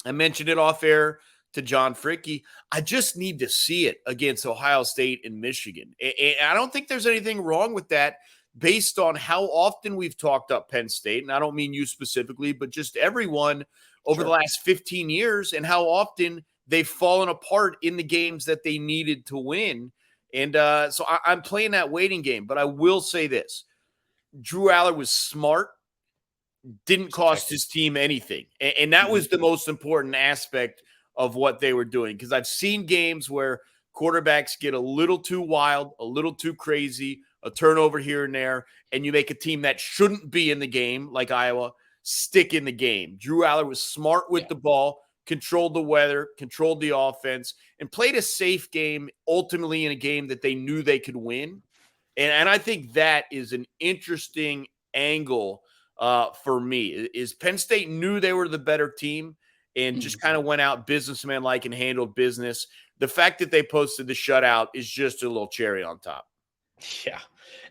I mentioned it off air to John Fricky. I just need to see it against Ohio State and Michigan. And I don't think there's anything wrong with that based on how often we've talked up Penn State. And I don't mean you specifically, but just everyone over the last 15 years and how often they've fallen apart in the games that they needed to win. And so I'm playing that waiting game. But I will say this. Drew Aller was smart, didn't cost his team anything. And that was the most important aspect of what they were doing. Because I've seen games where quarterbacks get a little too wild, a little too crazy, a turnover here and there, and you make a team that shouldn't be in the game, like Iowa, stick in the game. Drew Aller was smart with the ball, controlled the weather, controlled the offense, and played a safe game, ultimately in a game that they knew they could win. And I think that is an interesting angle for me, is Penn State knew they were the better team and just kind of went out businessman-like and handled business. The fact that they posted the shutout is just a little cherry on top. Yeah.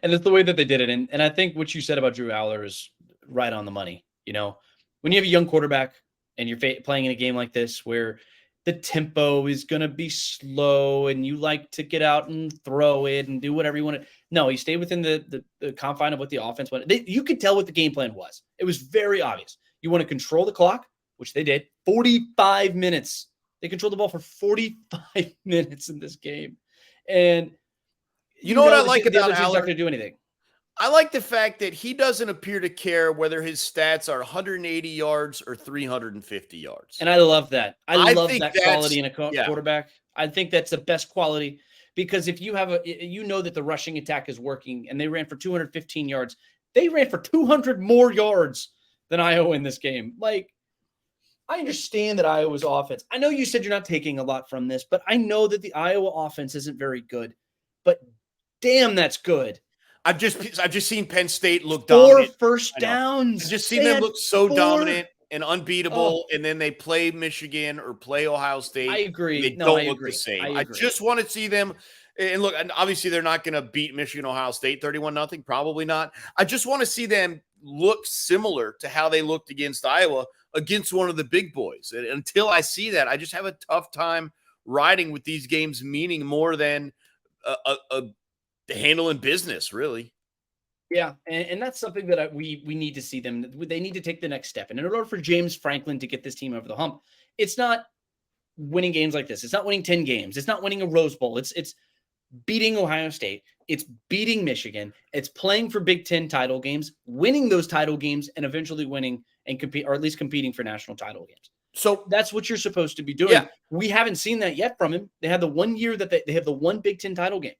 And it's the way that they did it. And I think what you said about Drew Aller is right on the money. You know, when you have a young quarterback and you're playing in a game like this where the tempo is going to be slow and you like to get out and throw it and do whatever you want to. No, he stayed within the confine of what the offense wanted. You could tell what the game plan was. It was very obvious. You want to control the clock, which they did. 45 minutes. They controlled the ball for 45 minutes in this game. And you know what I like about Aller? He's not going to do anything. I like the fact that he doesn't appear to care whether his stats are 180 yards or 350 yards. And I love that. I love that quality in a quarterback. I think that's the best quality, because if you have that the rushing attack is working, and they ran for 215 yards, they ran for 200 more yards than Iowa in this game. Like, I understand that Iowa's offense. I know you said you're not taking a lot from this, but I know that the Iowa offense isn't very good. But damn, that's good. I've just seen Penn State look dominant. 4 first downs. I've just seen them look so dominant and unbeatable, and then they play Michigan or play Ohio State. I agree. They don't look the same. I just want to see them. And look, and obviously they're not going to beat Michigan, Ohio State 31-0. Probably not. I just want to see them look similar to how they looked against Iowa, against one of the big boys. And until I see that, I just have a tough time riding with these games meaning more than a handling business, really. Yeah, and that's something that we need to see them. They need to take the next step. And in order for James Franklin to get this team over the hump, it's not winning games like this. It's not winning 10 games. It's not winning a Rose Bowl. It's beating Ohio State. It's beating Michigan. It's playing for Big Ten title games, winning those title games, and eventually winning and compete, or at least competing for national title games. So that's what you're supposed to be doing. Yeah. We haven't seen that yet from him. They had the 1 year that they have the one Big Ten title game.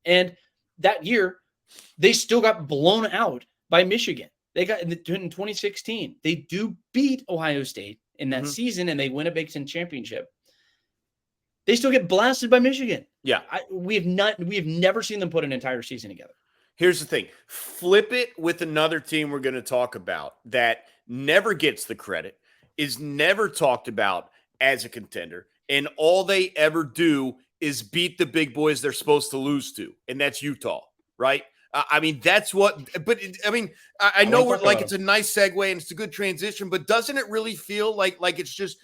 And that year, they still got blown out by Michigan. They got in 2016. They do beat Ohio State in that season, and they win a Big Ten championship. They still get blasted by Michigan. Yeah. We have never seen them put an entire season together. Here's the thing. Flip it with another team we're going to talk about that never gets the credit, is never talked about as a contender, and all they ever do is beat the big boys they're supposed to lose to, and that's Utah, right? I mean, that's what – but, I know we're like it's a nice segue and it's a good transition, but doesn't it really feel like it's just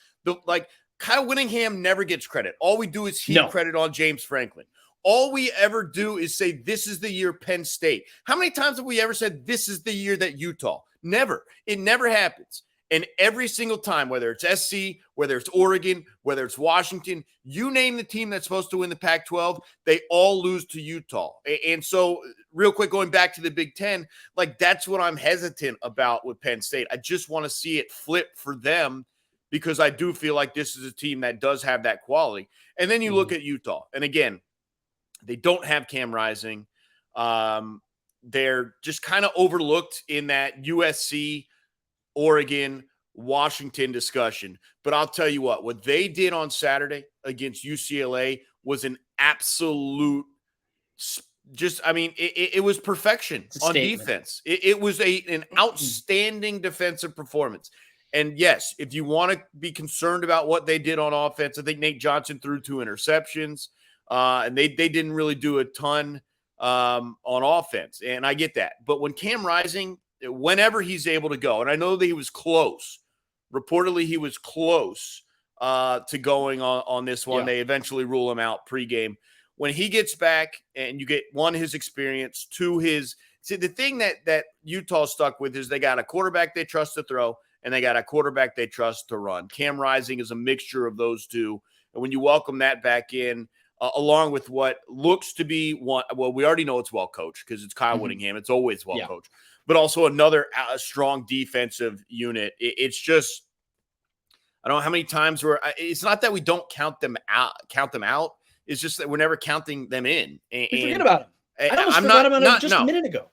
Kyle Whittingham never gets credit. All we do is heap credit on James Franklin. All we ever do is say, this is the year Penn State. How many times have we ever said, this is the year that Utah? Never. It never happens. And every single time, whether it's SC, whether it's Oregon, whether it's Washington, you name the team that's supposed to win the Pac-12, they all lose to Utah. And so real quick, going back to the Big Ten, that's what I'm hesitant about with Penn State. I just want to see it flip for them because I do feel like this is a team that does have that quality. And then you look at Utah. And again, they don't have Cam Rising. They're just kind of overlooked in that USC, Oregon, Washington discussion. But I'll tell you what they did on Saturday against UCLA was an absolute it was perfection on defense. It was an outstanding defensive performance. And yes, if you want to be concerned about what they did on offense, I think Nate Johnson threw 2 interceptions. And they didn't really do a ton on offense. And I get that. But when Cam Rising, whenever he's able to go, and I know that he was close. Reportedly, he was close to going on this one. Yeah. They eventually rule him out pregame. When he gets back and you get, 1, his experience, 2, the thing that Utah stuck with is they got a quarterback they trust to throw, and they got a quarterback they trust to run. Cam Rising is a mixture of those two. And when you welcome that back in, along with what looks to be one, well, we already know it's well coached because it's Kyle Whittingham. It's always well coached, but also another strong defensive unit. It's just, I don't know how many times it's not that we don't count them out. It's just that we're never counting them in. We forget about them. I almost forgot about them just a minute ago.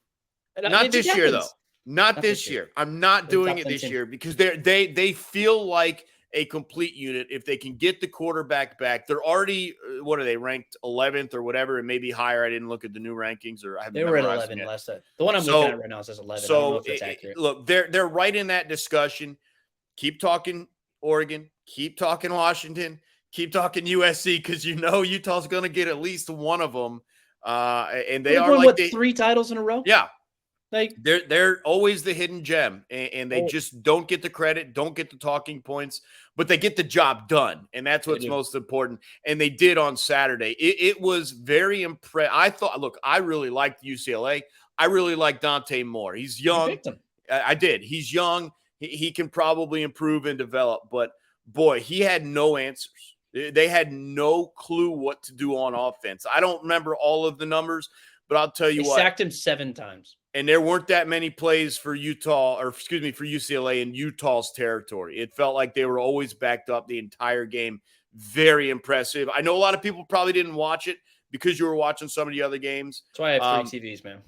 Not this year, though. Not this year. I'm not doing it this year because they feel like a complete unit. If they can get the quarterback back, they're already, what are they, ranked 11th or whatever, and maybe higher. I didn't look at the new rankings, or I haven't. They were at 11 last time. The one I'm looking at right now says 11. So I don't know if that's accurate. Look, they're right in that discussion. Keep talking Oregon. Keep talking Washington. Keep talking USC because Utah's going to get at least one of them. And they are won, 3 titles in a row. Yeah. They're always the hidden gem, and they just don't get the credit, don't get the talking points, but they get the job done, and that's what's most important. And they did on Saturday. It was very impressive. I really liked UCLA. I really like Dante Moore. He's young. I did. He's young. He can probably improve and develop, but boy, he had no answers. They had no clue what to do on offense. I don't remember all of the numbers, but I'll tell you what. They sacked him 7 times. And there weren't that many plays for UCLA in Utah's territory. It felt like they were always backed up the entire game. Very impressive. I know a lot of people probably didn't watch it because you were watching some of the other games. That's why I have 3 TVs, man.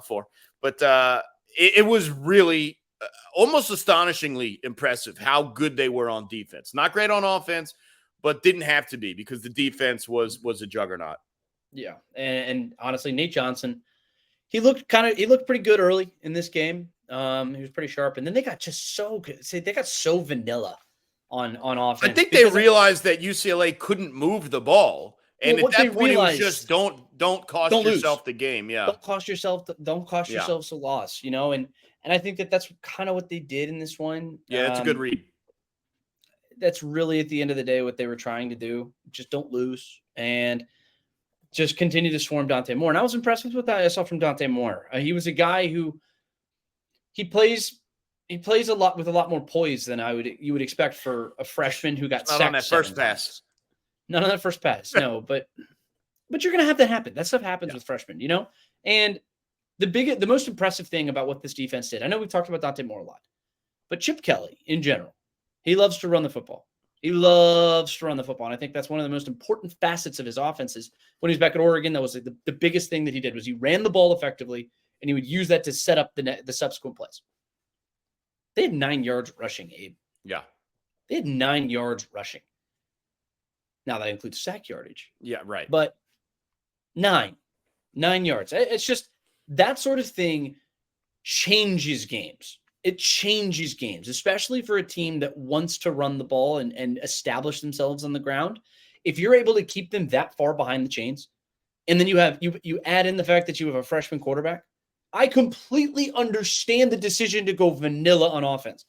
4. But it was really almost astonishingly impressive how good they were on defense. Not great on offense, but didn't have to be because the defense was a juggernaut. Yeah, and honestly, Nate Johnson, he looked pretty good early in this game. He was pretty sharp, and then they got just so good. They got so vanilla on offense. I think they realized that UCLA couldn't move the ball, and at that point, it was just don't cost yourself the game. Yeah, don't cost yourself yourselves a loss. And I think that's kind of what they did in this one. Yeah, that's a good read. That's really at the end of the day what they were trying to do. Just don't lose and just continue to swarm Dante Moore. And I was impressed with what I saw from Dante Moore. He was a guy who he plays a lot with a lot more poise than you would expect for a freshman who got sacked on that first pass. Not on that first pass, no. But you're going to have that happen. That stuff happens with freshmen, And the most impressive thing about what this defense did, I know we've talked about Dante Moore a lot, but Chip Kelly in general He loves to run the football. He loves to run the football. And I think that's one of the most important facets of his offenses. When he was back at Oregon, that was like the biggest thing that he did was he ran the ball effectively, and he would use that to set up the subsequent plays. They had 9 yards rushing, Abe. Yeah. They had 9 yards rushing. Now, that includes sack yardage. Yeah, right. But 9 yards. It's just that sort of thing changes games. It changes games, especially for a team that wants to run the ball and establish themselves on the ground. If you're able to keep them that far behind the chains, and then you add in the fact that you have a freshman quarterback, I completely understand the decision to go vanilla on offense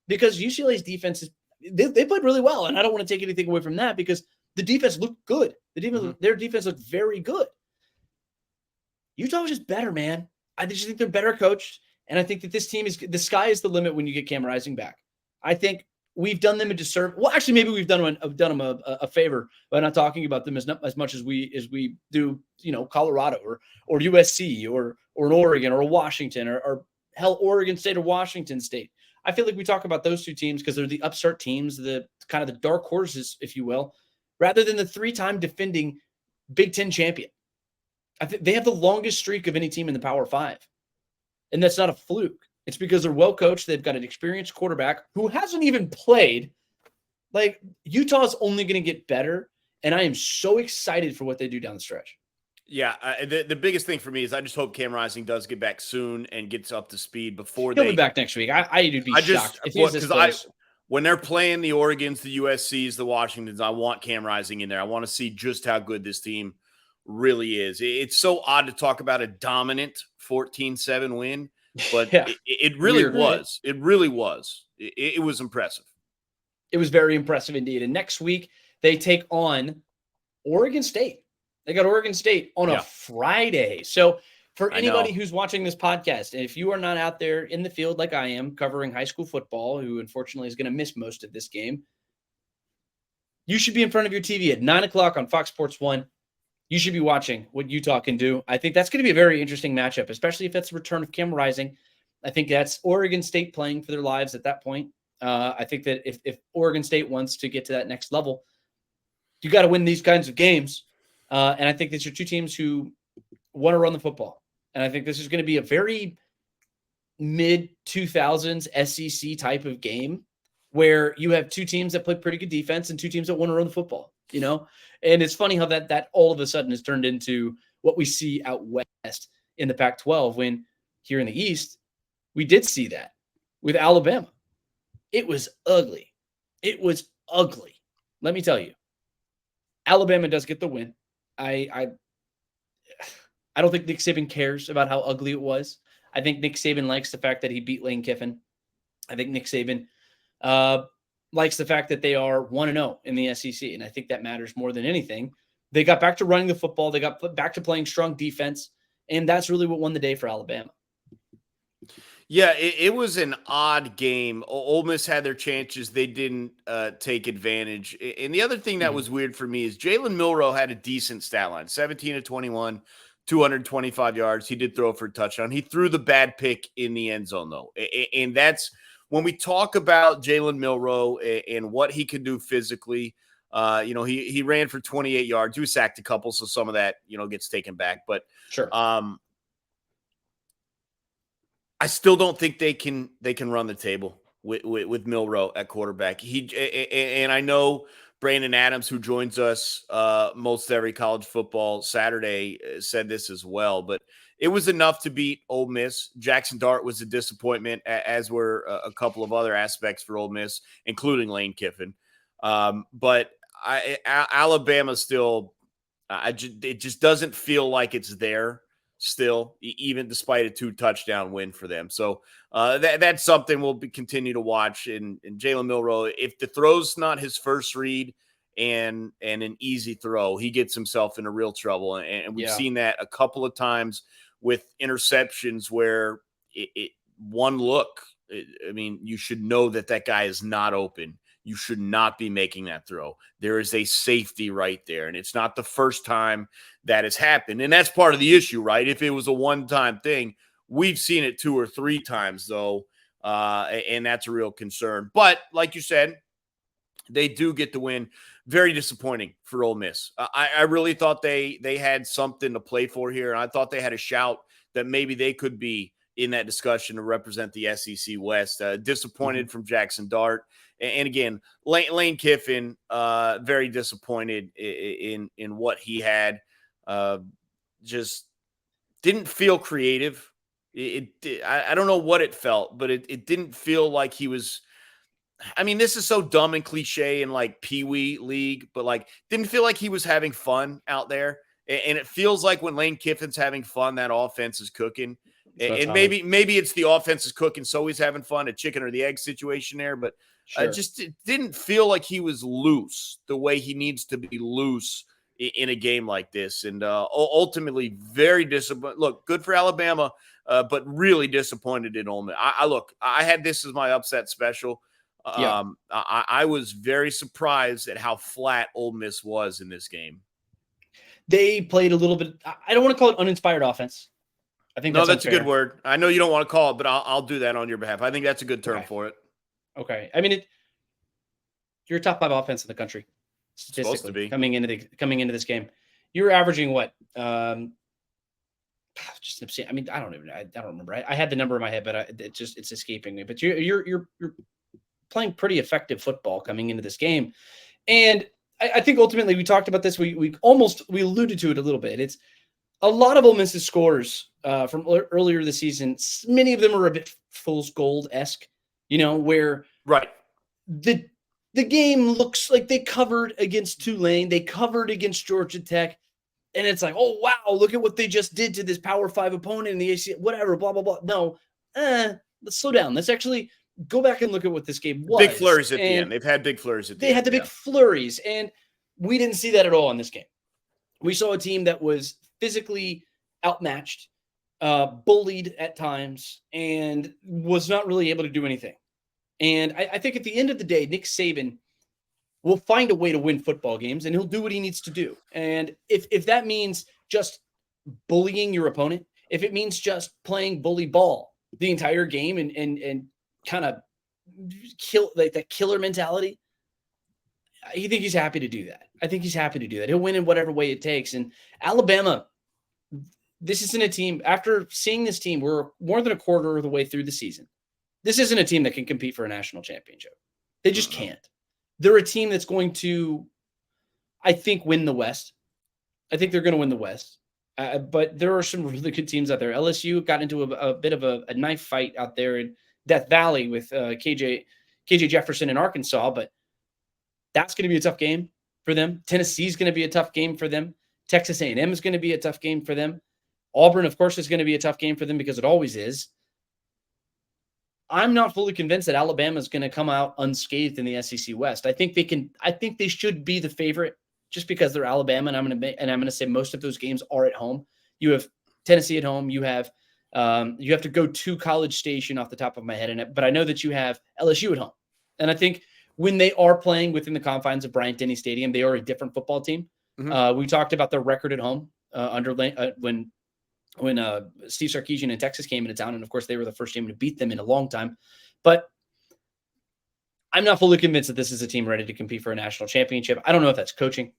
because UCLA's defense they played really well, and I don't want to take anything away from that because the defense looked good. Their defense looked very good. Utah was just better, man. I just think they're better coached. And I think that this team the sky is the limit when you get Cam Rising back. I think we've done them a disservice. Well, actually, maybe we've done them a favor by not talking about them as much as we do, Colorado or USC or an Oregon or a Washington or hell, Oregon State or Washington State. I feel like we talk about those two teams because they're the upstart teams, the kind of the dark horses, if you will, rather than the 3-time defending Big Ten champion. I think they have the longest streak of any team in the Power 5. And that's not a fluke. It's because they're well coached. They've got an experienced quarterback who hasn't even played. Like, Utah's only going to get better. And I am so excited for what they do down the stretch. Yeah, the biggest thing for me is I just hope Cam Rising does get back soon and gets up to speed before He'll be back next week. I'd be shocked if he's this close. When they're playing the Oregons, the USCs, the Washingtons, I want Cam Rising in there. I want to see just how good this team really is. It's so odd to talk about a dominant 14-7 win, but yeah. it really Weird, was. Right? It really was. It was impressive. It was very impressive indeed. And next week, they take on Oregon State. They got Oregon State on a Friday. So for anybody who's watching this podcast, if you are not out there in the field like I am covering high school football, who unfortunately is going to miss most of this game, you should be in front of your TV at 9 o'clock on Fox Sports 1. You should be watching what Utah can do. I think that's going to be a very interesting matchup, especially if it's the return of Cam Rising. I think that's Oregon State playing for their lives at that point. I think that if Oregon State wants to get to that next level, you got to win these kinds of games. And I think these are two teams who want to run the football. And I think this is going to be a very mid-2000s SEC type of game where you have two teams that play pretty good defense and two teams that want to run the football, And it's funny how that all of a sudden has turned into what we see out west in the Pac-12 when here in the East, we did see that with Alabama. It was ugly. It was ugly. Let me tell you, Alabama does get the win. I don't think Nick Saban cares about how ugly it was. I think Nick Saban likes the fact that he beat Lane Kiffin. I think Nick Saban likes the fact that they are 1-0 in the SEC, and I think that matters more than anything. They got back to running the football. They got back to playing strong defense, and that's really what won the day for Alabama. Yeah, it was an odd game. Ole Miss had their chances. They didn't take advantage. And the other thing that was weird for me is Jalen Milroe had a decent stat line, 17 of 21, 225 yards. He did throw for a touchdown. He threw the bad pick in the end zone, though. And that's when we talk about Jalen Milroe and what he can do physically. He ran for 28 yards. He was sacked a couple, so some of that, gets taken back. But sure. I still don't think they can run the table with Milroe at quarterback. And I know Brandon Adams, who joins us most every college football Saturday, said this as well. But it was enough to beat Ole Miss. Jackson Dart was a disappointment, as were a couple of other aspects for Ole Miss, including Lane Kiffin. But Alabama still, it just doesn't feel like it's there. Still, even despite a 2-touchdown win for them. So that's something we'll continue to watch. And Jalen Milroe, if the throw's not his first read and an easy throw, he gets himself into real trouble. And we've seen that a couple of times with interceptions where one look, you should know that guy is not open. You should not be making that throw. There is a safety right there, and it's not the first time that has happened. And that's part of the issue, right? If it was a one-time thing, we've seen it 2 or 3 times, though, and that's a real concern. But like you said, they do get the win. Very disappointing for Ole Miss. I really thought they had something to play for here, and I thought they had a shout that maybe they could be in that discussion to represent the SEC West. Disappointed from Jackson Dart. And again, Lane Kiffin, very disappointed in what he had. Just didn't feel creative. I don't know what it felt, but it didn't feel like he was. I mean, this is so dumb and cliche in like Pee Wee League, but like didn't feel like he was having fun out there. And it feels like when Lane Kiffin's having fun, that offense is cooking. And maybe it's the offense is cooking, so he's having fun, a chicken or the egg situation there. But just it didn't feel like he was loose the way he needs to be loose in a game like this. And ultimately, very disappointed. Look, good for Alabama, but really disappointed in Ole Miss. I had this as my upset special. I was very surprised at how flat Ole Miss was in this game. They played a little bit. I don't want to call it uninspired offense. I think that's a good word. I know you don't want to call it, but I'll do that on your behalf. I think that's a good term for it. Okay. I mean, you're a top 5 offense in the country statistically. Supposed to be. coming into this game. You're averaging what? Just obscene. I mean, I don't remember. I had the number in my head, but it's escaping me. But you're playing pretty effective football coming into this game. And I think ultimately we talked about this. We alluded to it a little bit. It's a lot of Ole Miss's scores from earlier this season. Many of them are a bit fool's gold-esque, where the game looks like they covered against Tulane. They covered against Georgia Tech. And it's like, oh, wow, look at what they just did to this Power 5 opponent in the ACC, whatever, blah, blah, blah. No, let's slow down. Let's actually go back and look at what this game was. Big flurries at the end. They've had big flurries at the end. They had the big flurries, and we didn't see that at all in this game. We saw a team that was physically outmatched, bullied at times, and was not really able to do anything. And I think at the end of the day, Nick Saban will find a way to win football games, and he'll do what he needs to do. And if that means just bullying your opponent, if it means just playing bully ball the entire game and kind of kill like that killer mentality, I think he's happy to do that. I think he's happy to do that. He'll win in whatever way it takes. And Alabama, this isn't a team. After seeing this team, we're more than a quarter of the way through the season. This isn't a team that can compete for a national championship. They just can't. They're a team that's going to, I think, win the West. I think they're going to win the West. But there are some really good teams out there. LSU got into a bit of a knife fight out there in Death Valley with KJ Jefferson in Arkansas, but that's going to be a tough game for them. Tennessee's going to be a tough game for them. Texas A&M is going to be a tough game for them. Auburn, of course, is going to be a tough game for them because it always is. I'm not fully convinced that Alabama is going to come out unscathed in the SEC West. I think they should be the favorite just because they're Alabama, and I'm going to say most of those games are at home. You have Tennessee at home. You have to go to College Station off the top of my head, but I know that you have LSU at home. And I think when they are playing within the confines of Bryant-Denny Stadium, they are a different football team. Mm-hmm. We talked about their record at home when Steve Sarkisian in Texas came into town, and of course they were the first team to beat them in a long time. But I'm not fully convinced that this is a team ready to compete for a national championship. I don't know if that's coaching.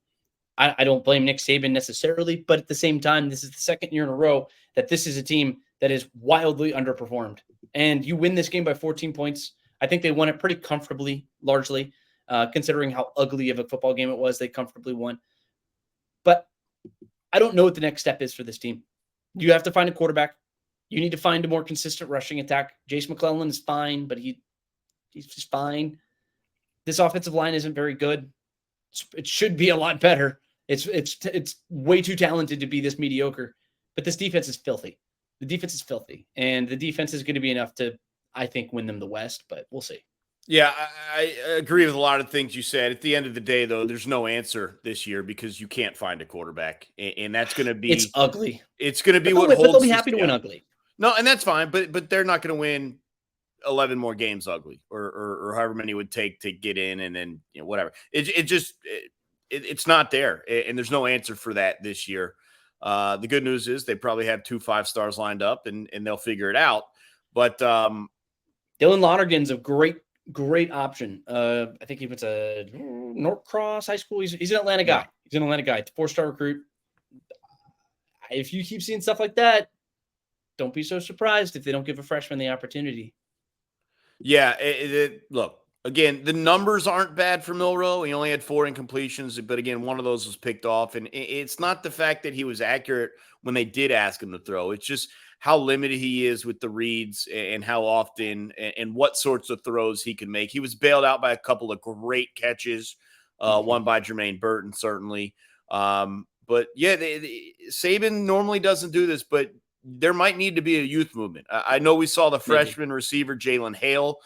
I don't blame Nick Saban necessarily, but at the same time, this is the second year in a row that this is a team that is wildly underperformed. And you win this game by 14 points. I think they won it pretty comfortably, largely, considering how ugly of a football game it was. They comfortably won. But I don't know what the next step is for this team. You have to find a quarterback. You need to find a more consistent rushing attack. Jace McClellan is fine, but he's just fine. This offensive line isn't very good. It should be a lot better. It's way too talented to be this mediocre. But this defense is filthy. The defense is filthy. And the defense is going to be enough to, I think, win them the West, but we'll see. Yeah, I agree with a lot of things you said. At the end of the day, though, there's no answer this year because you can't find a quarterback, and that's going to be it's ugly. It's going to be what holds. But they'll be happy to win ugly. No, and that's fine. But they're not going to win 11 more games ugly, or however many it would take to get in, and then whatever. It's not there, and there's no answer for that this year. The good news is they probably have 2 5-stars lined up, and they'll figure it out. But Dylan Lonergan's a great option. I think he went to Norcross High School. He's an Atlanta guy. Yeah. He's an Atlanta guy. 4-star recruit. If you keep seeing stuff like that, don't be so surprised if they don't give a freshman the opportunity. Yeah, look, again, the numbers aren't bad for Milroe. He only had 4 incompletions, but again, one of those was picked off. And it's not the fact that he was accurate when they did ask him to throw. It's just how limited he is with the reads and how often and what sorts of throws he can make. He was bailed out by a couple of great catches, one by Jermaine Burton, certainly. But yeah, Saban normally doesn't do this, but there might need to be a youth movement. I know we saw the freshman receiver, Jalen Hale,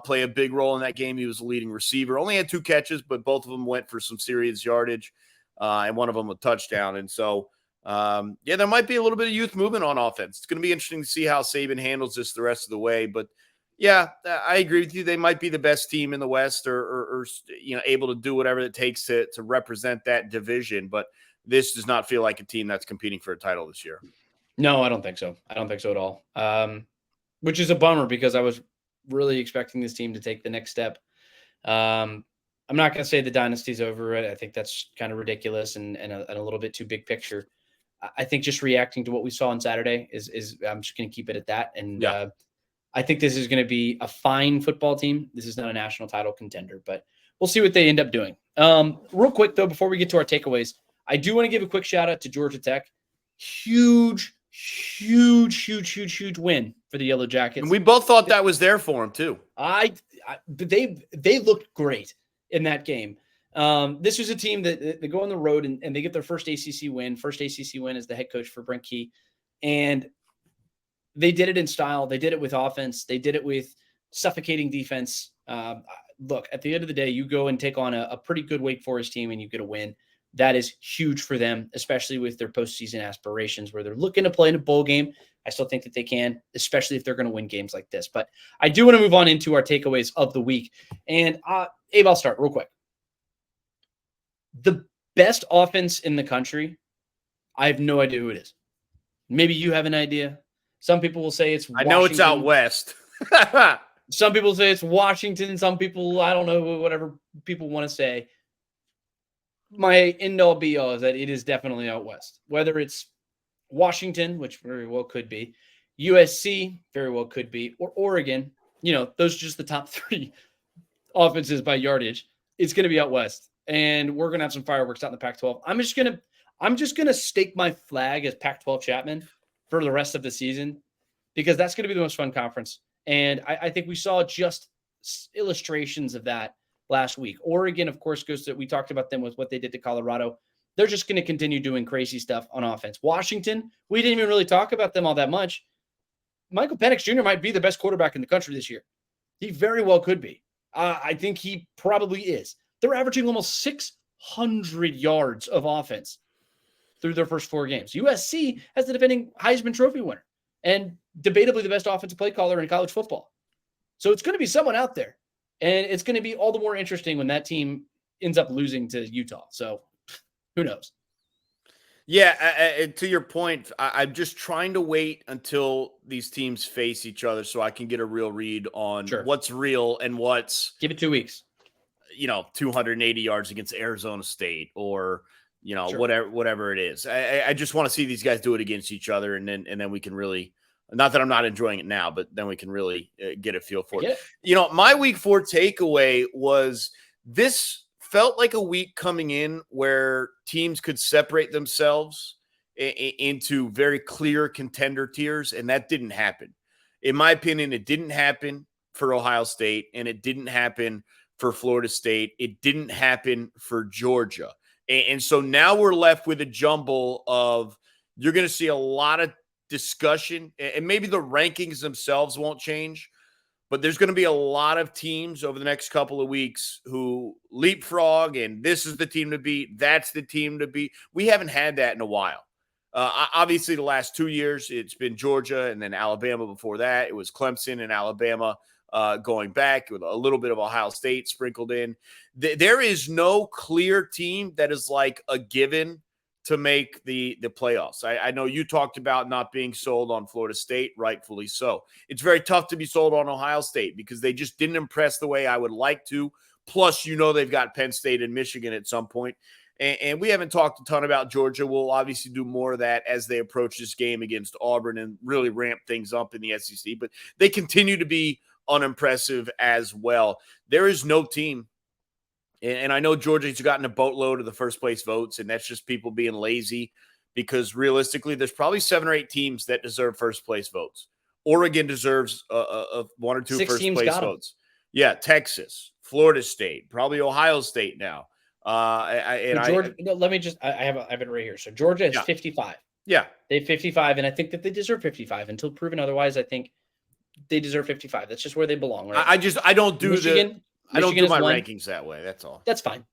play a big role in that game. He was the leading receiver. Only had 2 catches, but both of them went for some serious yardage, and one of them a touchdown. And so, there might be a little bit of youth movement on offense. It's going to be interesting to see how Saban handles this the rest of the way. But, yeah, I agree with you. They might be the best team in the West or able to do whatever it takes to represent that division. But this does not feel like a team that's competing for a title this year. No, I don't think so. I don't think so at all. Which is a bummer because I was really expecting this team to take the next step. I'm not going to say the dynasty's over. I think that's kind of ridiculous and a little bit too big picture. I think just reacting to what we saw on Saturday is I'm just going to keep it at that. And I think this is going to be a fine football team. This is not a national title contender, but we'll see what they end up doing. Real quick, though, before we get to our takeaways, I do want to give a quick shout out to Georgia Tech. Huge win for the Yellow Jackets. And we both thought that was there for them too. They looked great in that game. This was a team that they go on the road and they get their first ACC win. First ACC win as the head coach for Brent Key. And they did it in style. They did it with offense. They did it with suffocating defense. Look, at the end of the day, you go and take on a pretty good Wake Forest team and you get a win. That is huge for them, especially with their postseason aspirations where they're looking to play in a bowl game. I still think that they can, especially if they're going to win games like this. But I do want to move on into our takeaways of the week. And Abe, I'll start real quick. The best offense in the country, I have no idea who it is. Maybe you have an idea. Some people will say it's Washington. I know it's out west. Some people say it's Washington. Some people, I don't know, whatever people want to say. My end-all be-all is that it is definitely out west. Whether it's Washington, which very well could be, USC, very well could be, or Oregon, those are just the top 3 offenses by yardage. It's going to be out west, and we're going to have some fireworks out in the Pac-12. I'm just going to stake my flag as Pac-12 Chapman for the rest of the season because that's going to be the most fun conference. And I think we saw just illustrations of that last week. Oregon, of course, we talked about them with what they did to Colorado. They're just going to continue doing crazy stuff on offense. Washington, we didn't even really talk about them all that much. Michael Penix Jr. might be the best quarterback in the country this year. He very well could be. I think he probably is. They're averaging almost 600 yards of offense through their first 4 games. USC has the defending Heisman Trophy winner and debatably the best offensive play caller in college football. So it's going to be someone out there. And it's going to be all the more interesting when that team ends up losing to Utah. So who knows? Yeah, to your point, I'm just trying to wait until these teams face each other so I can get a real read on what's real and what's – give it 2 weeks. 280 yards against Arizona State or, whatever it is. I just want to see these guys do it against each other, and then we can really – not that I'm not enjoying it now, but then we can really get a feel for it. My week 4 takeaway was this felt like a week coming in where teams could separate themselves into very clear contender tiers, and that didn't happen. In my opinion, it didn't happen for Ohio State, and it didn't happen for Florida State. It didn't happen for Georgia. And so now we're left with a jumble of you're going to see a lot of discussion, and maybe the rankings themselves won't change, but there's going to be a lot of teams over the next couple of weeks who leapfrog, and this is the team to beat, that's the team to beat. We haven't had that in a while. Obviously, the last 2 years, it's been Georgia and then Alabama before that. It was Clemson and Alabama going back with a little bit of Ohio State sprinkled in. There is no clear team that is like a given to make the playoffs. I know you talked about not being sold on Florida State, rightfully so. It's very tough to be sold on Ohio State because they just didn't impress the way I would like to. Plus, they've got Penn State and Michigan at some point. And we haven't talked a ton about Georgia. We'll obviously do more of that as they approach this game against Auburn and really ramp things up in the SEC. But they continue to be unimpressive as well. There is no team, and I know Georgia's gotten a boatload of the first place votes, and that's just people being lazy because realistically, there's probably 7 or 8 teams that deserve first place votes. Oregon deserves 1 or 2 6 first teams place got 'em. votes. Yeah, Texas, Florida State, probably Ohio State now. Georgia, let me just, I have it right here. So Georgia has 55. Yeah. They have 55, and I think that they deserve 55 until proven otherwise. I think they deserve 55. That's just where they belong, right? I don't do Michigan my has won. rankings that way. That's all. That's fine.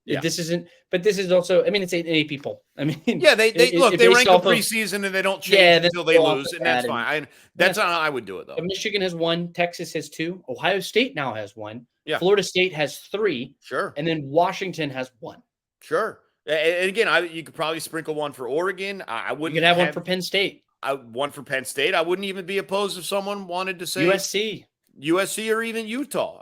Yeah. This is also, it's an AP poll. Yeah, they rank the preseason and they don't change until they lose, and that's fine. That's not how I would do it, though. Michigan has 1, Texas has 2, Ohio State now has 1, Florida State has 3, sure, and then Washington has 1. Sure. And again, you could probably sprinkle 1 for Oregon. I wouldn't. You could have 1 for Penn State. 1 for Penn State. I wouldn't even be opposed if someone wanted to say USC or even Utah.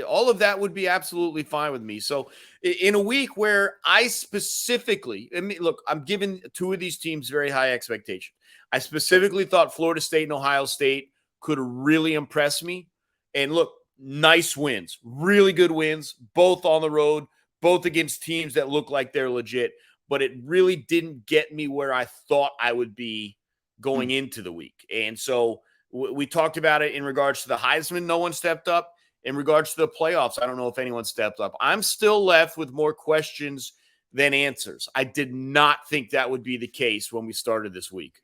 All of that would be absolutely fine with me. So in a week where I specifically, look, I'm giving 2 of these teams very high expectation. I specifically thought Florida State and Ohio State could really impress me. And look, nice wins, really good wins, both on the road, both against teams that look like they're legit. But it really didn't get me where I thought I would be going into the week. And so we talked about it in regards to the Heisman. No one stepped up. In regards to the playoffs, I don't know if anyone stepped up. I'm still left with more questions than answers. I did not think that would be the case when we started this week.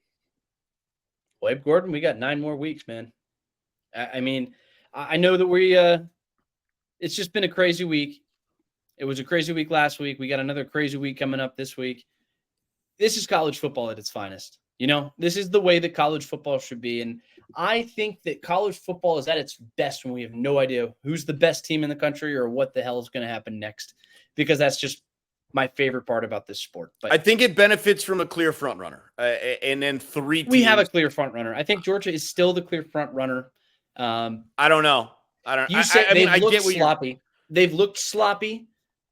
Well, Abe Gordon, we got 9 more weeks, man. I know that it's just been a crazy week. It was a crazy week last week. We got another crazy week coming up this week. This is college football at its finest. This is the way that college football should be. And I think that college football is at its best when we have no idea who's the best team in the country or what the hell is going to happen next, because that's just my favorite part about this sport. But I think it benefits from a clear front runner, and then 3 teams. We have a clear front runner. I think Georgia is still the clear front runner. I don't know. You said they've looked sloppy. They've looked sloppy,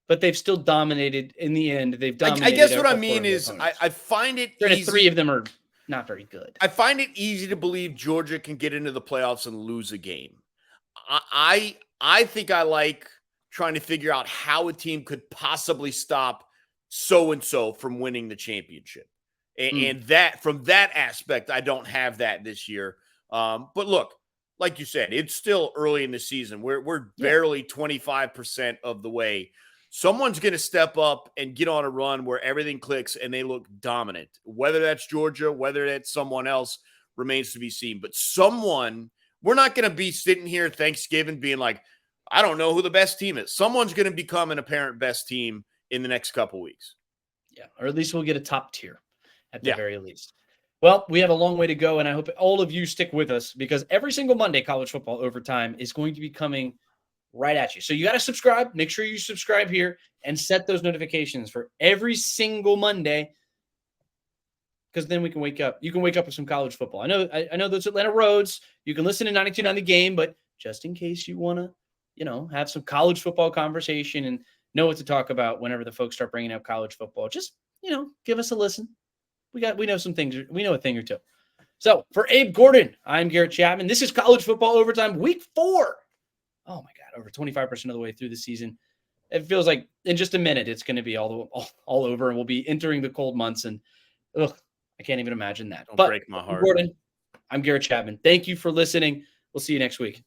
but they've still dominated in the end. They've dominated. I guess what I mean is I find it easy. 3 of them are not very good. I find it easy to believe Georgia can get into the playoffs and lose a game. I think I like trying to figure out how a team could possibly stop so-and-so from winning the championship. And that from that aspect, I don't have that this year. But look, like you said, it's still early in the season. We're barely 25% of the way. Someone's going to step up and get on a run where everything clicks and they look dominant. Whether that's Georgia, whether that's someone else, remains to be seen. But we're not going to be sitting here Thanksgiving being like, I don't know who the best team is. Someone's going to become an apparent best team in the next couple weeks. Yeah, or at least we'll get a top tier at the very least. Well, we have a long way to go, and I hope all of you stick with us because every single Monday, College Football Overtime is going to be coming right at you. So you got to subscribe. Make sure you subscribe here and set those notifications for every single Monday, because then we can wake up. You can wake up with some college football. I know those Atlanta roads. You can listen to 92.9 The Game, but just in case you want to, have some college football conversation and know what to talk about whenever the folks start bringing up college football, just, give us a listen. We know some things. We know a thing or two. So for Abe Gordon, I'm Garrett Chapman. This is College Football Overtime Week 4. Oh my God, over 25% of the way through the season. It feels like in just a minute it's going to be all over, and we'll be entering the cold months. And I can't even imagine that. Don't break my heart. Gordon, I'm Garrett Chapman. Thank you for listening. We'll see you next week.